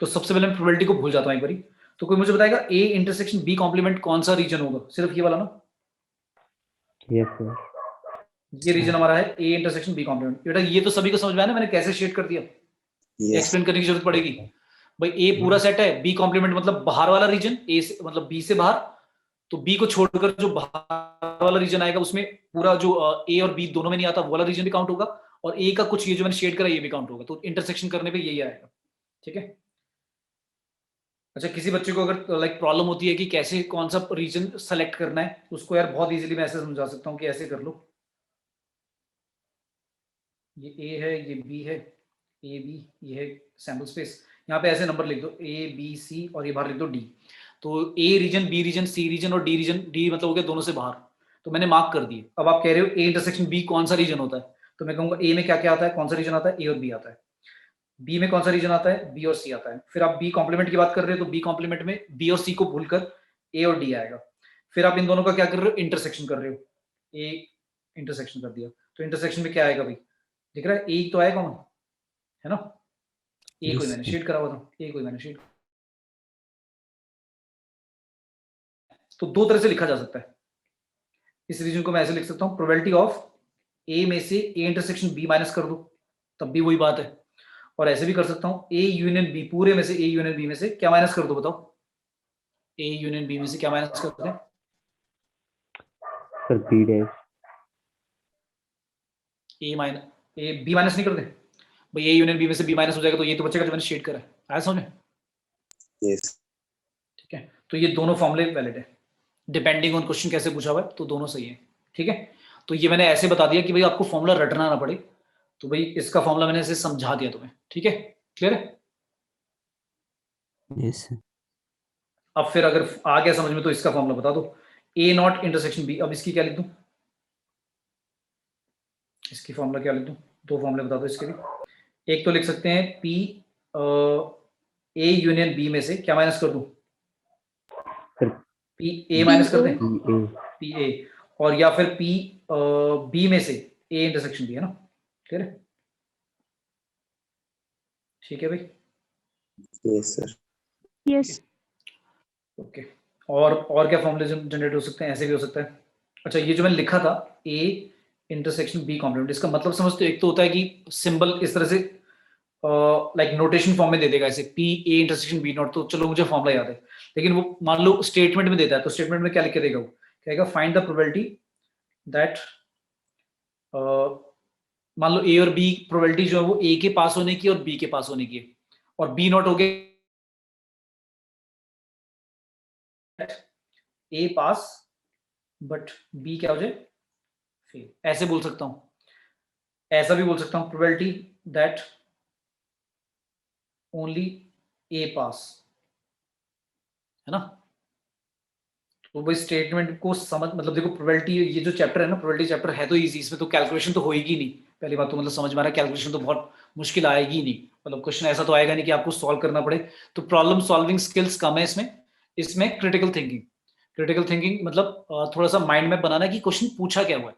तो सबसे पहले मैं प्रोबेबिलिटी को भूल जाता हूँ एक बारी। तो कोई मुझे बताएगा ए इंटरसेक्शन बी कॉम्प्लीमेंट कौन सा रीजन होगा? सिर्फ ये वाला ना, यस सर। ये रीजन हमारा है ए इंटरसेक्शन बी कॉम्प्लीमेंट। बेटा ये तो सभी को समझ में आया ना, मैंने कैसे शेड कर दिया, एक्सप्लेन करने की जरूरत पड़ेगी? भाई ए पूरा सेट है, बी कॉम्प्लीमेंट मतलब बाहर वाला रीजन, ए से मतलब बी से बाहर, तो बी को छोड़कर जो बाहर वाला रीजन आएगा उसमें पूरा जो ए और बी दोनों में नहीं आता वो वाला रीजन भी काउंट होगा, और ए का कुछ ये जो मैंने शेड करा ये भी काउंट होगा। तो इंटरसेक्शन करने पे यही आएगा, ठीक है। अच्छा, किसी बच्चे को अगर लाइक प्रॉब्लम होती है कि कैसे कौन सा रीजन सेलेक्ट करना है, उसको यार बहुत इजीली मैं ऐसे समझा सकता हूँ कि ऐसे कर लो, ये ए है, ये बी है, ए बी, ये है सैम्पल स्पेस, यहाँ पे ऐसे नंबर लिख दो ए बी सी और ये बाहर लिख दो डी। तो ए रीजन, बी रीजन, सी रीजन और डी रीजन, डी मतलब हो गया दोनों से बाहर, तो मैंने मार्क कर दिए। अब आप कह रहे हो ए इंटरसेक्शन बी कौन सा रीजन होता है, तो मैं कहूंगा ए में क्या क्या आता है, कौन सा रीजन आता है, ए और बी आता है। बी में कौन सा रीजन आता है, बी और सी आता है। फिर आप बी कॉम्प्लीमेंट की बात कर रहे हो तो बी कॉम्प्लीमेंट में बी और सी को भूलकर ए और डी आएगा। फिर आप इन दोनों का क्या कर रहे हो, इंटरसेक्शन कर रहे हो, ए इंटरसेक्शन कर दिया, तो इंटरसेक्शन में क्या आएगा भाई, दिख रहा है ए तो आएगा ना, है ना, ए कोई मैंने शेड करा हुआ था, ए कोई मैंने शेड। तो दो तरह से लिखा जा सकता है इस रीजन को। मैं ऐसे लिख सकता हूँ, प्रोबेबिलिटी ऑफ ए में से ए इंटरसेक्शन बी माइनस कर दो, तब भी वही बात है। और ऐसे भी कर सकता हूँ ए यूनियन बी, पूरे में से ए यूनियन बी में से क्या माइनस कर दो, बताओ, ए यूनियन बी में से क्या माइनस कर दें? Sir B dash. A minus, A B minus नहीं कर दे भाई, ए यूनियन बी में से बी माइनस हो जाएगा, तो ये तो बचेगा जो मैंने शेड करा है, आया समझ में? यस। ठीक है, तो ये दोनों फॉर्मूले वैलिड है, डिपेंडिंग ऑन क्वेश्चन कैसे पूछा हुआ है, तो दोनों सही है, ठीक है। तो ये मैंने ऐसे बता दिया कि भाई आपको फॉर्मूला रटना ना पड़े, तो भाई इसका फॉर्मूला मैंने ऐसे समझा दिया तुम्हें, ठीक है, क्लियर है? Yes sir. अब फिर अगर आ गया समझ में तो इसका फॉर्मूला बता दो, ए नॉट इंटरसेक्शन बी। अब इसकी क्या लिख दूं, इसकी फॉर्मूला क्या लिख दूं, दो फॉर्मूले बता दो इसके भी। एक तो लिख सकते हैं पी ए यूनियन बी में से क्या माइनस कर दूं, पी ए माइनस कर दें, पी ए, और या फिर पी बी में से ए इंटरसेक्शन बी, है ना, क्लियर है? ठीक है भाई, यस सर। Yes. ओके। और क्या फॉर्मूले जनरेट हो सकते हैं, ऐसे भी हो सकता है। अच्छा, ये जो मैंने लिखा था ए इंटरसेक्शन बी कॉम्प्लीमेंट, इसका मतलब समझते हो, एक तो होता है कि सिंबल इस तरह से लाइक नोटेशन फॉर्म में दे देगा ऐसे P A intersection B not, तो चलो मुझे फॉर्मूला याद है, लेकिन वो मान लो स्टेटमेंट में देता है, तो स्टेटमेंट में क्या लिख के देगा, वो कहेगा फाइंड द प्रोबेबिलिटी दैट, मान लो ए और बी प्रोबेबिलिटी जो है वो ए के पास होने की और बी के पास होने की है, और बी नॉट हो गया ए पास बट बी क्या हो जाए, फेल। ऐसे बोल सकता हूं, ऐसा भी बोल सकता हूं, प्रोबेबिलिटी दैट ओनली ए पास, है ना। तो भाई स्टेटमेंट को समझ, मतलब देखो प्रोबेबिलिटी, ये जो चैप्टर है ना, प्रोबेबिलिटी चैप्टर है तो इजी, इसमें तो कैलकुलेशन तो होएगी नहीं, पहली बात तो मतलब समझ में आ रहा है, कैलकुलेशन तो बहुत मुश्किल आएगी नहीं, मतलब क्वेश्चन ऐसा तो आएगा नहीं कि आपको सॉल्व करना पड़े, तो प्रॉब्लम सॉल्विंग स्किल्स कम है इसमें। इसमें क्रिटिकल थिंकिंग मतलब थोड़ा सा माइंड में बनाना कि क्वेश्चन पूछा क्या हुआ है,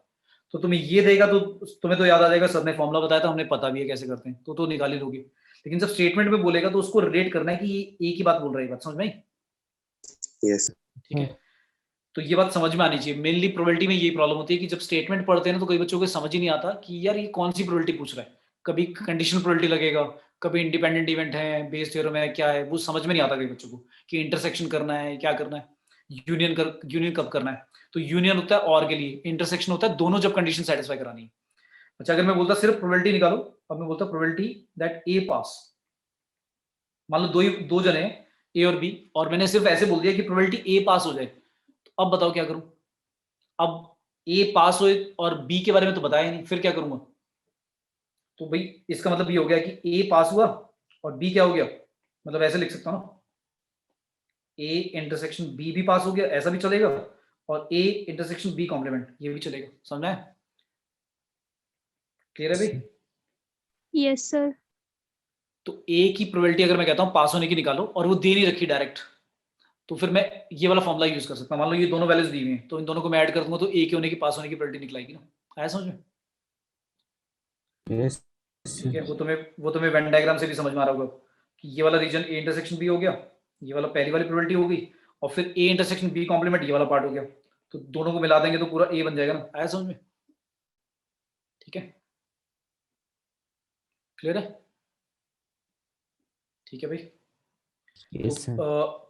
तो तुम्हें ये देगा तो तुम्हें तो याद आ जाएगा, सर ने फॉर्मूला बताया था, हमने पता भी है कैसे करते हैं, तो निकाल ही लोगे। लेकिन जब स्टेटमेंट में बोलेगा तो उसको रिलेट करना है कि ये एक ही बात बोल रहा है, बात समझ में आई? यस। ठीक है, तो ये बात समझ में आनी चाहिए। मेनली प्रोबेबिलिटी में यही प्रॉब्लम होती है कि जब स्टेटमेंट पढ़ते हैं ना, तो कई बच्चों को समझ ही नहीं आता कि यार ये कौन सी प्रोबेबिलिटी पूछ रहा है, कभी कंडीशनल प्रोबेबिलिटी लगेगा, कभी इंडिपेंडेंट इवेंट है, बेस थ्योरम है, क्या है, वो समझ में नहीं आता कई बच्चों को कि इंटरसेक्शन करना है, क्या करना है, यूनियन कब करना है। तो यूनियन होता है और के लिए, इंटरसेक्शन होता है दोनों जब कंडीशन सेटिस्फाई करानी है। अच्छा, अगर मैं बोलता सिर्फ प्रोबेबिलिटी निकालो, अब मैं बोलता प्रोबेबिलिटी दैट ए पास, मान लो दो जने ए और बी, और मैंने सिर्फ ऐसे बोल दिया कि प्रोबेबिलिटी ए पास हो जाए, तो अब बताओ क्या करूं? अब ए पास हो और बी के बारे में तो बताया नहीं, फिर क्या करूंगा? तो भाई इसका मतलब ये हो गया कि ए पास हुआ और बी क्या हो गया, मतलब ऐसे लिख सकता हूं ना, ए इंटरसेक्शन बी भी पास हो गया, ऐसा भी चलेगा, और ए इंटरसेक्शन बी कॉम्प्लीमेंट ये भी चलेगा, समझना है? क्लियर है भाई? Yes, sir. तो ए की प्रोबेबिलिटी अगर मैं कहता हूं पास होने की निकालो, और वो दे नहीं रखी डायरेक्ट, तो फिर मैं ये वाला फॉर्मूला यूज कर सकता हूं। मान लो ये दोनों वैल्यूज दी हुई हैं, तो इन दोनों को मैं ऐड कर दूंगा, तो ए के होने की पास होने की प्रोबेबिलिटी निकलाएगी ना, आया समझ में? यस ठीक है, वो तुम्हें वेन डायग्राम से भी समझ में आ रहा होगा कि ये वाला रीजन ए इंटरसेक्शन बी हो गया, ये वाला पहली वाली प्रोबेबिलिटी हो गई, और फिर ए इंटरसेक्शन बी कॉम्प्लीमेंट ये वाला पार्ट हो गया, तो दोनों को मिला देंगे तो पूरा ए बन जाएगा ना। आया समझ में? ठीक है, क्लियर है? ठीक है भाई। Yes sir.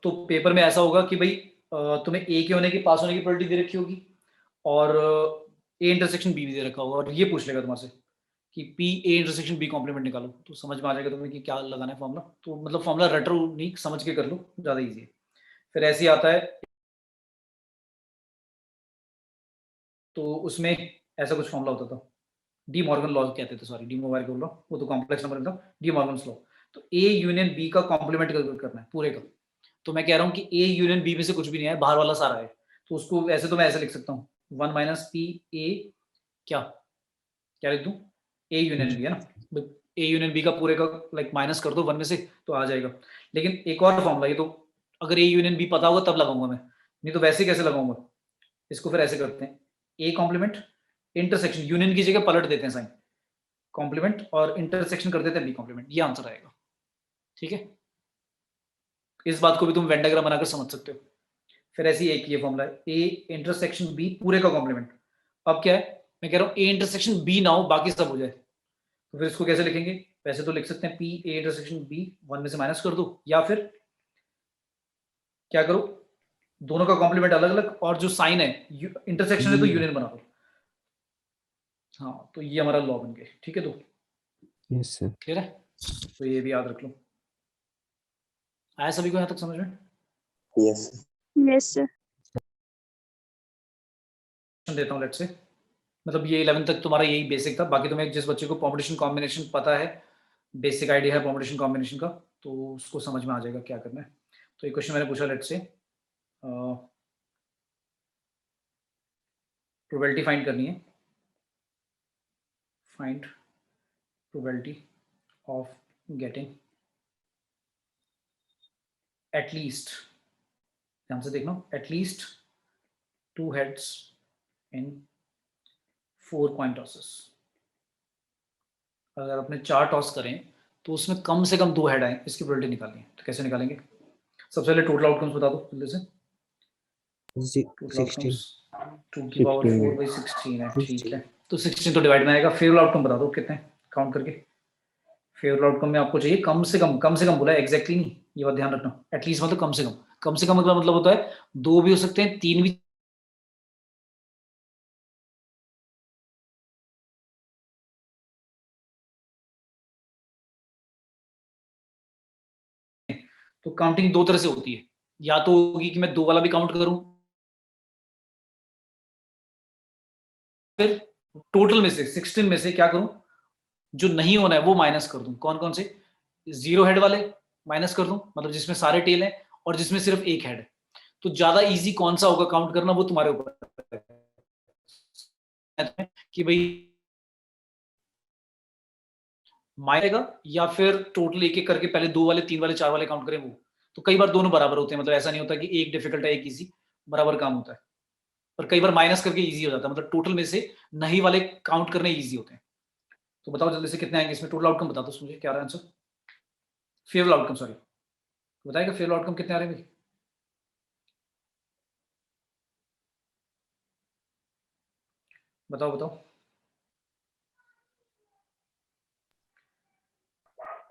तो पेपर में ऐसा होगा कि भाई तुम्हें ए के होने की पास होने की प्रोबेबिलिटी दे रखी होगी और ए इंटरसेक्शन बी भी दे रखा होगा, और ये पूछ लेगा तुम्हारे से कि P A intersection B complement निकालो, तो समझ में आ जाएगा तुम्हें कि क्या लगाना है फॉर्मूला। तो मतलब फॉर्मूला रटो नहीं, समझ के कर लो, ज़्यादा ईजी है। फिर ऐसे ही आता है, तो उसमें ऐसा कुछ फॉर्मूला होता था, डी मॉर्गन लॉ कहते थे, सॉरी डी मोबाइल बोल रहा हूँ, वो तो कॉम्प्लेक्स नंबर था, डी मॉर्गन लॉ। तो ए यूनियन बी का कॉम्प्लीमेंट करना है पूरे का। तो मैं कह रहा हूँ कि ए यूनियन बी में से कुछ भी नहीं है, बाहर वाला सारा है, तो उसको ऐसे तो मैं ऐसे लिख सकता हूँ 1 माइनस पी ए, क्या क्या लिख दूँ, ए यूनियन बी है ना, ए यूनियन बी का पूरे का लाइक माइनस कर दो 1 में से तो आ जाएगा। लेकिन एक और फॉर्मूला, ये तो अगर ए यूनियन बी पता होगा तब लगाऊंगा मैं, नहीं तो वैसे कैसे लगाऊंगा। इसको फिर ऐसे करते हैं, ए कॉम्प्लीमेंट इंटरसेक्शन, यूनियन की जगह पलट देते हैं साइन, कॉम्प्लीमेंट और इंटरसेक्शन कर देते हैं बी कॉम्प्लीमेंट, ये आंसर आएगा। ठीक है, इस बात को भी तुम वेन डायग्राम बनाकर समझ सकते हो। फिर ऐसी एक ये फॉर्मूला है, ए इंटरसेक्शन बी पूरे का कॉम्प्लीमेंट। अब क्या है, मैं कह रहा हूँ ए इंटरसेक्शन बी ना हो, बाकी सब हो जाए, तो फिर इसको कैसे लिखेंगे? वैसे तो लिख सकते हैं पी ए इंटरसेक्शन बी 1 में से माइनस कर दो, या फिर क्या करो, दोनों का कॉम्प्लीमेंट अलग अलग, और जो साइन है इंटरसेक्शन है तो यूनियन बना दो। हाँ, तो ये हमारा लॉ बन गया। ठीक है, तो यस सर। क्लियर है? तो ये भी याद रख लो। आया सभी को यहाँ तक समझ में? Yes. Yes, sir. देता हूँ लेट्स से, मतलब ये 11 तक तुम्हारा यही बेसिक था, बाकी तुम्हें जिस बच्चे को परमुटेशन कॉम्बिनेशन पता है, बेसिक आइडिया है परमुटेशन कॉम्बिनेशन का, तो उसको समझ में आ जाएगा क्या करना है। तो ये क्वेश्चन मैंने पूछा, लेट्स से प्रोबेबिलिटी फाइंड करनी है, find probability of getting at least, ध्यान से देखना, at least 2 heads in 4 coin tosses। अगर अपने 4 टॉस करें तो उसमें कम से कम 2 हेड आए, इसकी प्रोबेबिलिटी निकालनी है। तो कैसे निकालेंगे? सबसे पहले टोटल आउटकम्स बता दो जल्दी से। टोटल 16। आउटकम्स 2 की पावर 16 4 by 16 है, ठीक है। तो 16 तो डिवाइड में आएगा। फेवरेट आउटकम बता दो कितने, काउंट करके। फेवरेट आउटकम में आपको चाहिए कम से कम बोला है, एग्जैक्टली नहीं, ये बात ध्यान रखना। एटलीस्ट मतलब कम से कम मतलब होता है 2 भी हो सकते हैं, 3 भी, तो काउंटिंग 2 तरह से होती है, या तो होगी कि मैं 2 वाला भी काउंट करूं, फिर टोटल में से 16 में से क्या करूं, जो नहीं होना है वो माइनस कर दूं। कौन कौन से? 0 हेड वाले माइनस कर दूं, मतलब जिसमें सारे टेल हैं और जिसमें सिर्फ एक हेड है। तो ज्यादा इजी कौन सा होगा काउंट करना, वो तुम्हारे ऊपर है कि भाई मारेगा या फिर टोटल एक एक करके पहले 2 वाले 3 वाले 4 वाले काउंट करें। वो तो कई बार दोनों बराबर होते हैं, मतलब ऐसा नहीं होता कि एक डिफिकल्ट है एक इजी, बराबर काम होता है। पर कई बार माइनस करके इजी हो जाता है, मतलब टोटल में से नहीं वाले काउंट करने इजी होते हैं। तो बताओ जल्दी से कितने आएंगे इसमें? टोटल आउटकम बता दो मुझे, क्या रहा आंसर? फेवरेट आउटकम, सॉरी बताएगा, फेवरेट आउटकम कितने आ रहे हैं? बताओ बताओ।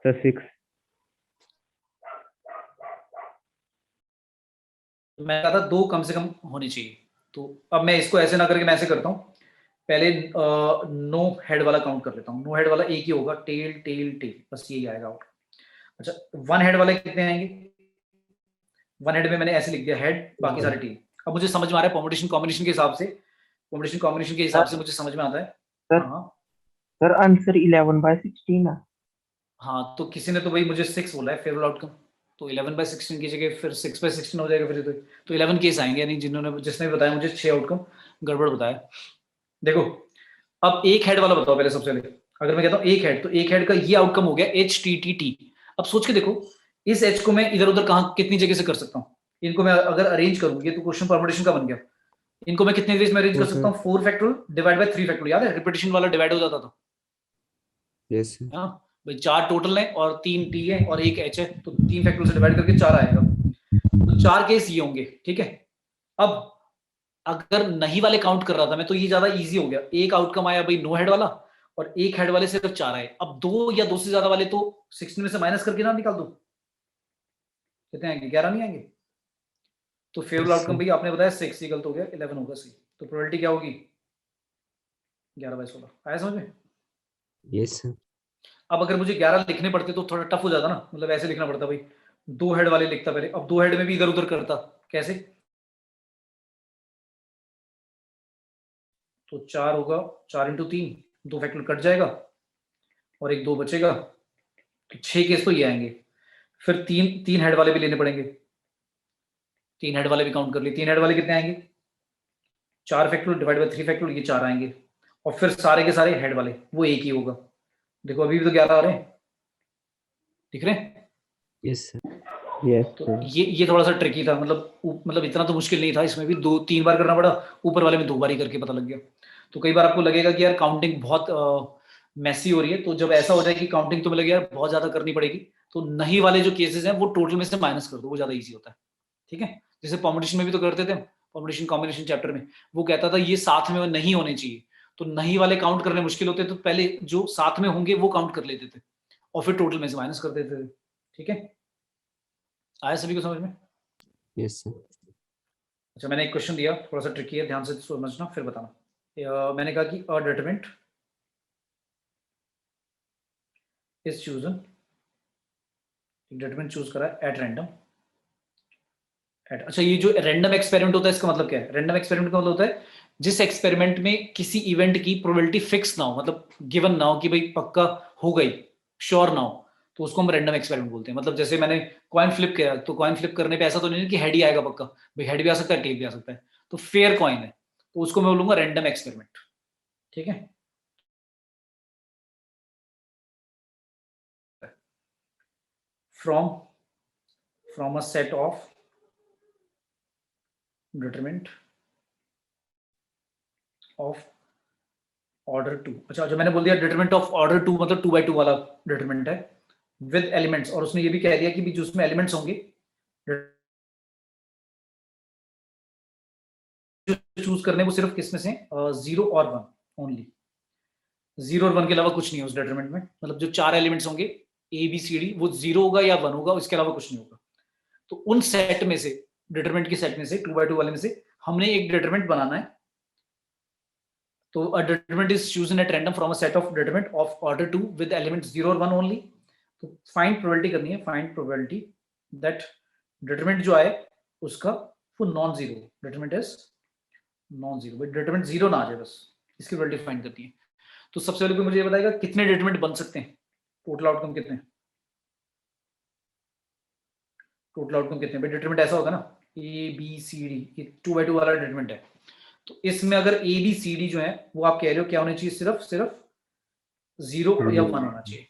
सर 6। मैं कहा था 2 कम से कम होनी चाहिए। तो अब मैं इसको ऐसे ना करके मैं ऐसे करता हूँ, पहले नो हेड वाला काउंट कर लेता हूँ। नो हेड वाला एक ही होगा, टेल टेल टेल, बस यही आएगा आउट। अच्छा, 1 हेड वाले कितने आएंगे? 1 हेड में मैंने ऐसे लिख दिया हेड, बाकी सारे टेल। अब मुझे समझ में आ रहा है परमुटेशन कॉम्बिनेशन के हिसाब से, परमुटेशन कॉम्बिनेशन के हिसाब से मुझे समझ में आता है। सर हाँ सर आंसर 11/16 है। हाँ, तो किसी ने तो भाई मुझे 6 बोला है फेवरेट आउटकम, तो 11/16 की जगह फिर 6/16 हो जाएगा फिर। तो 11 केस आएंगे, यानी जिसने भी बताया मुझे 6 आउटकम गड़बड़ बताया। देखो अब एक हेड वाला बताओ पहले सबसे पहले। अगर मैं कहता हूँ एक हेड, तो एक हेड का ये आउटकम हो गया HTTT। अब सोच के देखो, इस H को मैं इधर उधर कहाँ कितनी जगह से कर सकता हूँ? इनको मैं अगर अरेंज करूँ, ये तो क्वेश्चन परमुटेशन का बन गया। इनको मैं कितने वेज में अरेंज कर सकता हूँ? 4 फैक्टोरियल डिवाइड बाय 3 फैक्टोरियल। याद है रिपीटिशन वाला डिवाइड हो जाता था, Yes, sir. हाँ भाई 4 टोटल है और 3 टी है और 1 एच है, तो 3 फैक्टोरियल से डिवाइड करके 4 आएगा। तो 4 केस ये होंगे, ठीक है। अब अगर नहीं वाले काउंट कर रहा था मैं तो ये ज्यादा इजी हो गया, एक आउटकम आया भाई नो हेड वाला और एक हेड वाले सिर्फ 4 आए। अब 2 या 2 से ज्यादा वाले तो 16 में से माइनस करके ना निकाल दो, कितने आएंगे? 11 नहीं आएंगे। तो फेवरेबल Yes, आउटकम sir. भाई आपने बताया 6, ये गलत हो गया, 11 होगा सही। तो प्रोबेबिलिटी क्या होगी? 11/16। आया समझ में? Yes, sir. अब अगर मुझे 11 लिखने पड़ते तो थोड़ा टफ हो जाता ना, मतलब ऐसे लिखना पड़ता भाई, 2 हेड वाले लिखता पहले, अब 2 हेड में भी इधर उधर करता, कैसे? तो 4 होगा, 4 इंटू 3, 2 फैक्टर कट जाएगा और एक 2 बचेगा, तो 6 केस तो ये आएंगे। फिर 3 हेड वाले भी लेने पड़ेंगे, 3 हेड वाले भी काउंट कर लिए। 3 हेड वाले कितने आएंगे? 4 फैक्टोरियल डिवाइड बाय 3 फैक्टोरियल, ये 4 आएंगे। और फिर सारे के सारे हेड वाले वो एक ही होगा। देखो अभी भी तो 11 आ रहे हैं, दिख रहे हैं? Yes, sir. Yes, तो sir. ये थोड़ा सा ट्रिकी था, मतलब इतना तो मुश्किल नहीं था, इसमें भी 2-3 बार करना पड़ा, ऊपर वाले में 2 बार ही करके पता लग गया। तो कई बार आपको लगेगा कि यार काउंटिंग बहुत मैसी हो रही है, तो जब ऐसा हो जाए कि काउंटिंग तुम्हें लगे यार बहुत ज्यादा करनी पड़ेगी, तो नहीं वाले जो केसेस हैं वो टोटल में से माइनस कर दो, वो ज्यादा ईजी होता है, ठीक है। जैसे परमुटेशन में भी तो करते थे, परमुटेशन कॉम्बिनेशन चैप्टर में वो कहता था ये साथ में नहीं होने चाहिए, तो नहीं वाले काउंट करने मुश्किल होते तो पहले जो साथ में होंगे वो काउंट कर लेते थे और फिर टोटल में से माइनस कर देते थे, ठीक है। आया सभी को समझ में? Yes, sir. अच्छा, मैंने एक क्वेश्चन दिया, थोड़ा सा ट्रिकी है, ध्यान से समझना फिर बताना। मैंने कहा कि a determinant is chosen, determinant choose करा एट रैंडम। अच्छा, ये जो रैंडम एक्सपेरिमेंट होता है इसका मतलब क्या है? रैंडम एक्सपेरिमेंट का मतलब होता है जिस एक्सपेरिमेंट में किसी इवेंट की प्रोबेबिलिटी फिक्स ना हो, मतलब गिवन ना हो कि भाई पक्का हो गई, श्योर ना हो, तो उसको हम रैंडम एक्सपेरिमेंट बोलते हैं। मतलब जैसे मैंने कॉइन फ्लिप किया, तो कॉइन फ्लिप करने पे ऐसा तो नहीं है कि हेड ही आएगा पक्का, भाई हेड भी आ सकता है, टेल भी आ सकता है, तो फेयर कॉइन है, तो उसको मैं बोलूंगा रैंडम एक्सपेरिमेंट, ठीक है। From a set of determinant of order 2। अच्छा, जो मैंने बोल दिया डिटरमिनेंट ऑफ ऑर्डर 2 मतलब 2/2 वाला डिटरमिनेंट है विद एलिमेंट्स, और उसने ये भी कह दिया कि भी जो उसमें एलिमेंट्स होंगे चूज करने वो सिर्फ किस में से 0 और 1 ओनली, 0 और 1 के अलावा कुछ नहीं है उस डिटरमिनेंट में। मतलब जो 4 एलिमेंट्स होंगे ए बी सी डी, वो 0 होगा या 1 होगा, उसके अलावा कुछ नहीं होगा। तो उन सेट में से, डिटरमिनेंट के सेट में से, 2/2 वाले में से हमने एक डिटरमिनेंट बनाना है। तो a determinant is chosen at random from a set of determinant of order 2 with elements 0 और 1 only। तो find probability करनी है, find probability that determinant जो आए उसका वो non zero, determinant is non zero, but determinant zero ना आ जाए, बस इसकी probability find करती है। तो सबसे पहले कोई मुझे ये बताएगा कितने determinant बन सकते हैं, टोटल आउटकम कितने, टोटल आउटकम कितने? भाई determinant ऐसा होगा ना ए बी सी डी, ये 2/2 वाला determinant है, तो इसमें अगर ए बी सी डी जो है वो आप कह रहे हो क्या होना चाहिए, सिर्फ 0 या 1 होना चाहिए,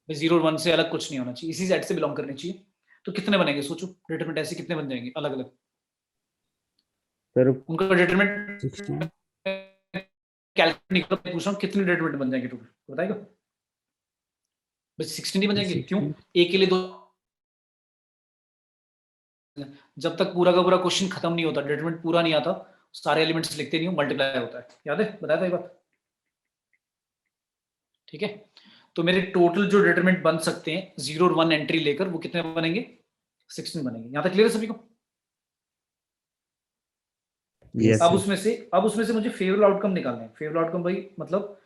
0 और 1 से अलग कुछ नहीं होना चाहिए, इसी सेट से बिलोंग करनी चाहिए। तो कितने बनेंगे सोचो, डिटरमिनेंट ऐसे कितने बन जाएंगे अलग अलग? Sir, उनका डिटरमिनेंट 16. कैलकुलेट नहीं कर, पूछ रहा हूँ कितने डिटरमिनेंट बन जाएंगे टोटल, बताएगा? बस 16 ही बन जाएंगे, क्यों? 16. एक के लिए 2, जब तक पूरा का पूरा क्वेश्चन खत्म नहीं होता, डिटरमिनेंट पूरा नहीं आता, सारे एलिमेंट्स लिखते नहीं हो, मल्टीप्लाई होता है, याद है, बताया था ये बात, ठीक है। तो मेरे टोटल जो डिटरमिनेंट बन सकते हैं 0 और 1 एंट्री लेकर, वो कितने बनेंगे? 16 बनेंगे। यहां तक क्लियर है सभी को? Yes, अब sir. उसमें से मुझे फेवरेबल आउटकम निकालना है। फेवरेबल आउटकम भाई मतलब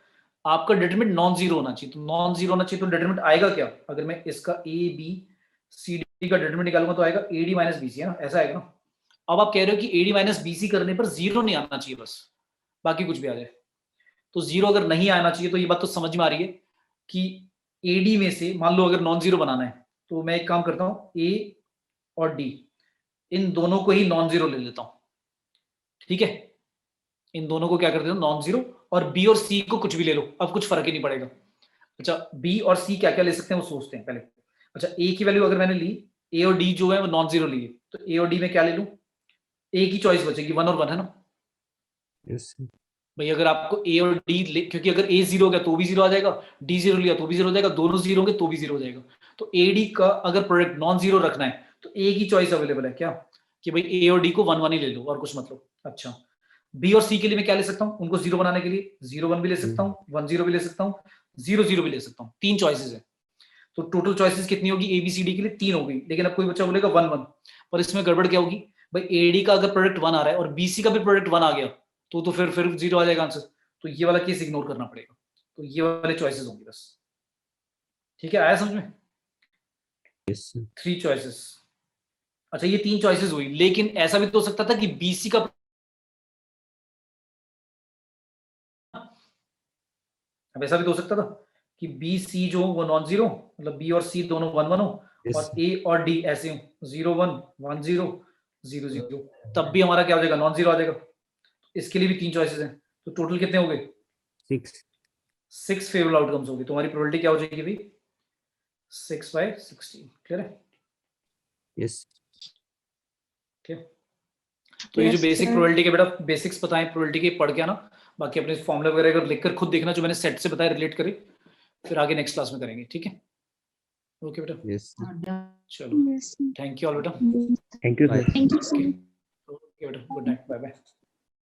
आपका डिटरमिनेंट नॉन जीरो होना चाहिए, तो नॉन जीरो होना चाहिए, तो डिटरमिनेंट आएगा क्या? अगर मैं इसका ए बी सी डी का डिटरमिनेंट निकालूंगा तो आएगा A D minus B C, है ना, ऐसा आएगा ना। अब आप कह रहे हो कि A D minus B C करने पर जीरो नहीं आना चाहिए, बस बाकी कुछ भी आ जाए। तो जीरो अगर नहीं आना चाहिए तो ये बात तो समझ में आ रही है कि ए डी में से मान लो अगर नॉन जीरो बनाना है, तो मैं एक काम करता हूँ, ए और डी इन दोनों को ही नॉन जीरो ले लेता हूं, ठीक है। इन दोनों को क्या कर देता हूं, नॉन जीरो, और बी और सी को कुछ भी ले लो, अब कुछ फर्क ही नहीं पड़ेगा। अच्छा, बी और सी क्या क्या ले सकते हैं वो सोचते हैं पहले। अच्छा, ए की वैल्यू अगर मैंने ली, ए और डी जो है वो नॉन जीरो लिए, तो ए और डी में क्या ले लूं? ए की चॉइस बचेगी 1 और 1, है ना। Yes, sir. भाई अगर आपको ए और डी, क्योंकि अगर ए 0 हो गया तो भी 0 आ जाएगा, डी 0 लिया तो भी 0 हो जाएगा, दोनों 0 होंगे तो भी 0 हो जाएगा। तो ए डी का अगर प्रोडक्ट नॉन 0 रखना है तो ए की चॉइस अवेलेबल है क्या, कि भाई ए और डी को 1 1 ही ले लो और कुछ मत लो। अच्छा, बी और सी के लिए मैं क्या ले सकता हूँ, उनको 0 बनाने के लिए 0 1 भी ले सकता हूँ, 1 0 भी ले सकता हूँ, 0 0 भी ले सकता हूँ। 3 चॉइसेस है। तो टोटल चॉइसेस कितनी होगी ए बी सी डी के लिए, 3 हो गई। लेकिन अब कोई बच्चा बोलेगा 1 1, पर इसमें गड़बड़ क्या होगी भाई, ए डी का अगर प्रोडक्ट 1 आ रहा है और बी सी का भी प्रोडक्ट 1 आ गया तो फिर 0 आ जाएगा आंसर। तो ये वाला केस इग्नोर करना पड़ेगा। तो ये वाले चॉइसेस होंगे बस। ठीक है, आया समझ में? yes sir, 3 choices. अच्छा, ये 3 चॉइसेस हुई, लेकिन ऐसा भी तो हो सकता था कि बीसी का, अब ऐसा भी तो हो सकता था कि बी सी जो हो वो नॉन जीरो, मतलब बी और सी दोनों 1 1 हो, yes और ए और डी ऐसे हो 0 1 1 0 0 0, तब भी हमारा क्या हो जाएगा, नॉन जीरो आ जाएगा। इसके लिए भी 3 चॉइसेस हैं। तो टोटल कितने हो गए, 6 6 फेवरेबल आउटकम्स हो गए। तुम्हारी प्रोबेबिलिटी क्या हो जाएगी भाई, 6/16। क्लियर है? yes ठीक है। तो ये जो Yes, बेसिक sir. प्रोबेबिलिटी के बेटा बेसिक्स बताएं, प्रोबेबिलिटी के पढ़ के आना। बाकी अपने फॉर्मूला वगैरह अगर लिखकर खुद देखना जो मैंने सेट से बताया रिलेट करे, फिर आगे नेक्स्ट क्लास में करेंगे। ठीक है, ओके बेटा, yes sir. चलो Yes, sir. Thank you all बेटा। Thank you Bye. Sir. Thank you, sir. Okay बेटा, गुड नाइट, बाय बाय।